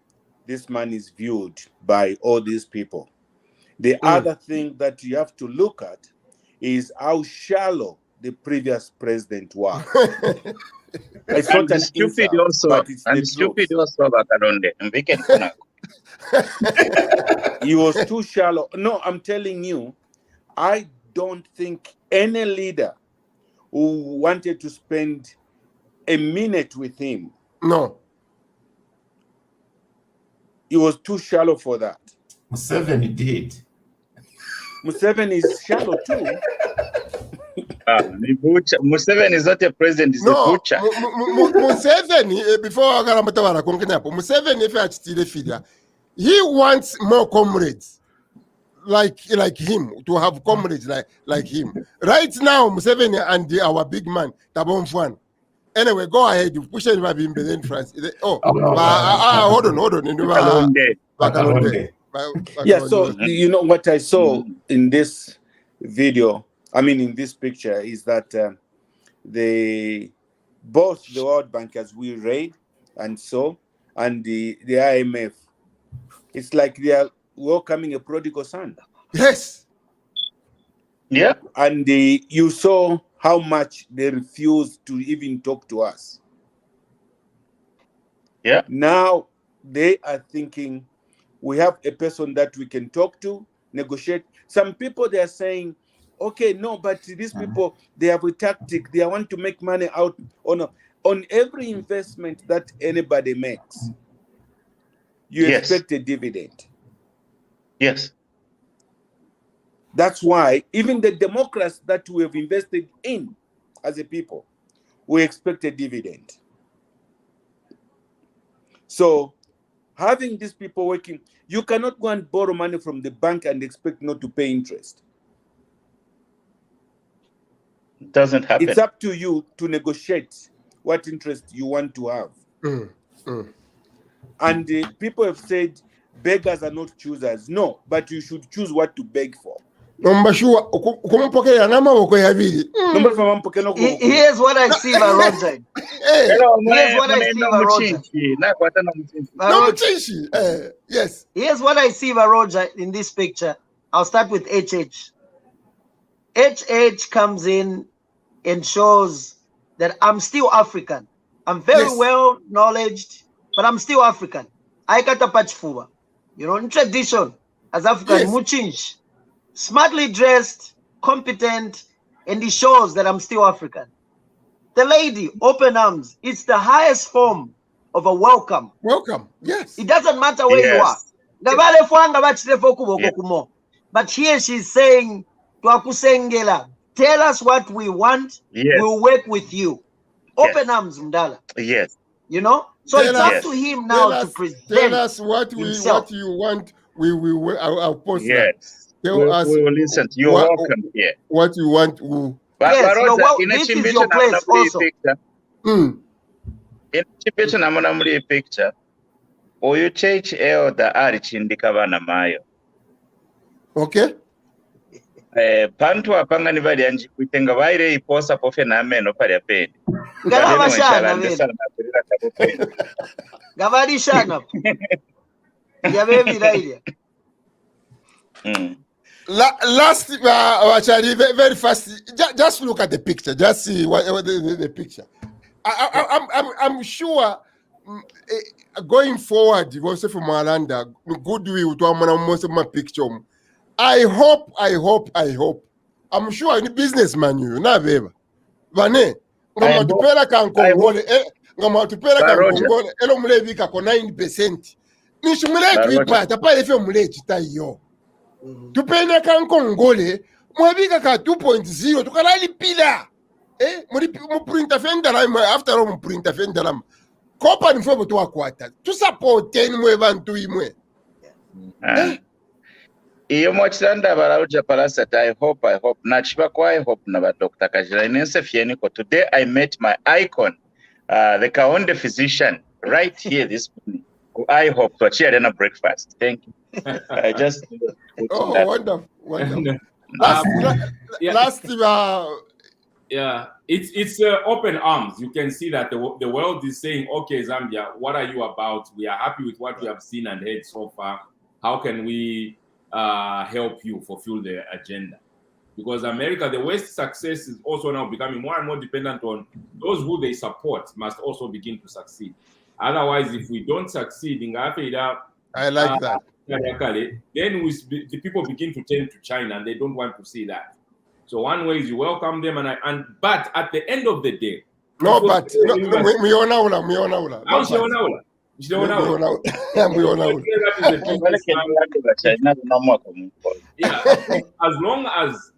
S7: this man is viewed by all these people. The other thing that you have to look at is how shallow the previous president was. It's not an
S6: stupid
S7: insult,
S6: also,
S7: but it's
S6: and
S7: the
S6: stupid
S7: truth.
S6: also, Bakaronde, and we can
S7: He was too shallow. No, I'm telling you, I don't think any leader who wanted to spend a minute with him,
S2: No.
S7: he was too shallow for that.
S3: Museveni did.
S7: Museveni is shallow too.
S6: Museveni is not a president, he's a butcher.
S2: Museveni, before Museveni, if I still figure, he wants more comrades like him, to have comrades like him. Right now, Museveni and our big man, Tabon Fwan. Anyway, go ahead. You push it in the France. Hold on.
S7: Yeah, so you know what I saw in this video, I mean in this picture, is that both the World Bank, as we read and saw, and the IMF, it's like they are welcoming a prodigal son.
S2: Yes.
S6: Yeah.
S7: And you saw how much they refused to even talk to us.
S6: Yeah.
S7: Now they are thinking we have a person that we can talk to, negotiate. Some people, they are saying, okay, no, but these people, they have a tactic. They want to make money out on every investment that anybody makes. You expect a dividend.
S6: Yes.
S7: That's why even the Democrats that we have invested in as a people, we expect a dividend. So having these people working, you cannot go and borrow money from the bank and expect not to pay interest.
S6: It doesn't happen.
S7: It's up to you to negotiate what interest you want to have. And people have said beggars are not choosers. No, but you should choose what to beg for.
S5: Here's what I see, Varonja. Here's what I see, Varonja.
S2: Yes.
S5: Here's what I see, Varonja, in this picture. I'll start with HH. HH comes in and shows that I'm still African. I'm very well knowledged, but I'm still African. I got a patchfuba. You know, in tradition, as African, muchinch. Smartly dressed, competent, and he shows that I'm still African. The lady, open arms. It's the highest form of a welcome.
S2: Welcome, yes.
S5: It doesn't matter where you are. But here she's saying, tell us what we want, we'll work with you. Open arms, Mdala.
S6: Yes.
S5: You know? So it's up to him now to present.
S2: Tell us what you want, I'll post that.
S6: Tell us we will listen. You're welcome here.
S2: What you want.
S5: Yes, this is your place also.
S6: In a picture, I'm going to picture. Or you change the arch in the Kavana Mayo.
S2: Okay.
S6: Pantu apanga ni vali anji kuitenga waire iposa pofe na ameno pali ya pedi.
S5: Gavadi shana. Yabevi railia.
S2: Last, actually, very fast. Just look at the picture. Just see what the picture. I'm sure going forward, also from Malanda, goodwill to my picture. I hope I'm sure any businessman you na beba. Bane, ngama tupela kankongole, ngama tupela kankongole, elo mulevi kako 9%. Nishu mulevi wipata, pa efe mulevi tayo. Tupena kankongole, mwabika ka 2.0, tukalali pila. Mu printa fendala, after all mu printa fendala. Kopa ni mfo tuwa kwata. Tu supporte ni mwe bantu imwe.
S6: Iyo mwachitanda barauja palasat. I hope nachiba kwa I hope na Dr. Kajira inense fieniko. Today I met my icon, the Kaonde physician right here this morning. I hope to achieve a breakfast. Thank you. I just
S2: wonderful.
S8: It's open arms. You can see that the world is saying, okay, Zambia, what are you about? We are happy with what we have seen and heard so far. How can we help you fulfill the agenda? Because America, the West's success is also now becoming more and more dependent on those who they support must also begin to succeed. Otherwise, if we don't succeed,
S2: I like that.
S8: Then the people begin to turn to China, and they don't want to see that. So one way is you welcome them, but at the end of the day, as long as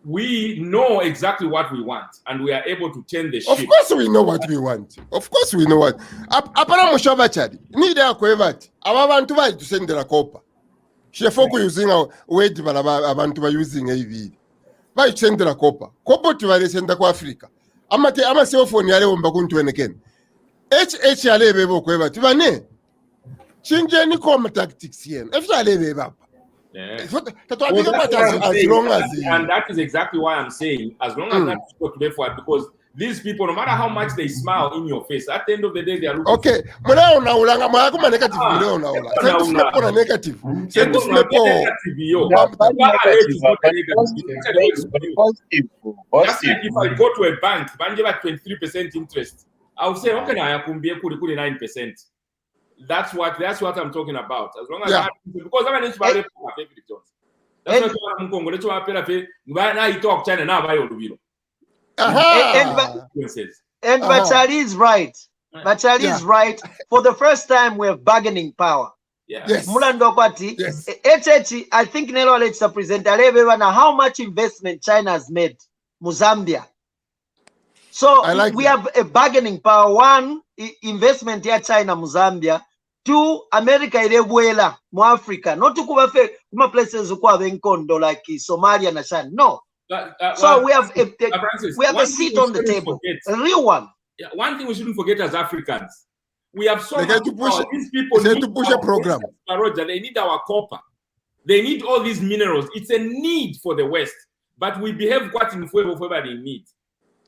S8: we know exactly what we want and we are able to turn the ship.
S2: Of course we know what we want. Of course we know what. Apana mushaba chadi. Nida ya kwevati. Ababantu ba tusendela kopa. Shefoku using weight bala abantu ba using AV. Ba tusendela kopa. Kopa tubale senda kwa Afrika. Ama cellphone yale omba kuntueneken. HH yale bebo kwevati. Bane. Chinjeni koma tactics yen. Efta yale beba.
S8: Yeah.
S2: As long as
S8: and that is exactly why I'm saying, as long as that's what today for, because these people, no matter how much they smile in your face, at the end of the day, they are looking.
S2: Okay, negative.
S8: If I go to a bank, 23% interest, I'll say, okay, I can be 9%. That's what I'm talking about. As long as because I'm an inspired that's what I'm going to talk China now by
S5: and Bachali is right. Bachali is right. For the first time, we have bargaining power.
S2: Yes.
S5: Mulando Kwati, I think Nelo Alexa present how much investment China has made Zambia. So we have a bargaining power. One, investment here China Zambia. Two, America ilebuela mu Africa. Not to kuma places ukwa like Somalia na Shan. No. So we have a seat on the table. A real one.
S8: Yeah, one thing we shouldn't forget as Africans, we have so much
S2: power.
S8: These people
S2: need to push a program.
S8: They need our copper. They need all these minerals. It's a need for the West, but we behave quite in favor of everybody in need.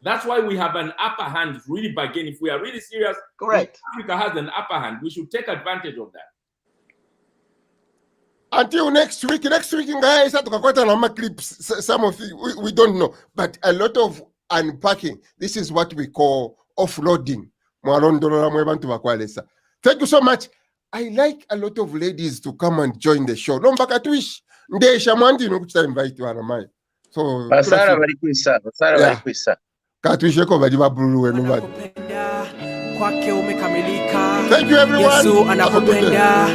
S8: That's why we have an upper hand, really bargain. If we are really serious,
S5: correct.
S8: Africa has an upper hand. We should take advantage of that.
S2: Until next week, guys, clips. Some of it we don't know, but a lot of unpacking. This is what we call offloading. Thank you so much. I like a lot of ladies to come and join the show. No, back at Wish. Invite you and so Katwisheko bajiba bulu wenu badi.
S1: Kwake umekamilika.
S2: Thank you everyone.
S1: Yesu anakupenda.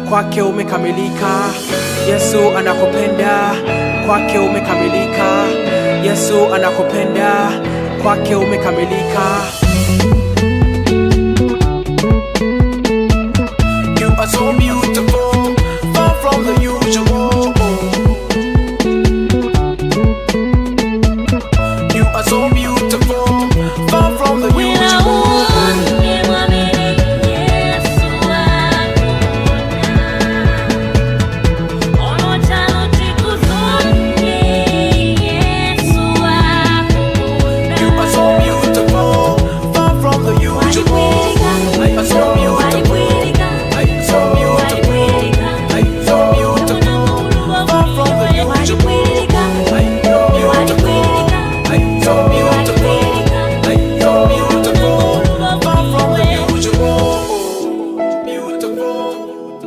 S1: Kwake umekamilika. Yesu anakupenda. Kwake umekamilika. Yesu anakupenda. Kwake umekamilika.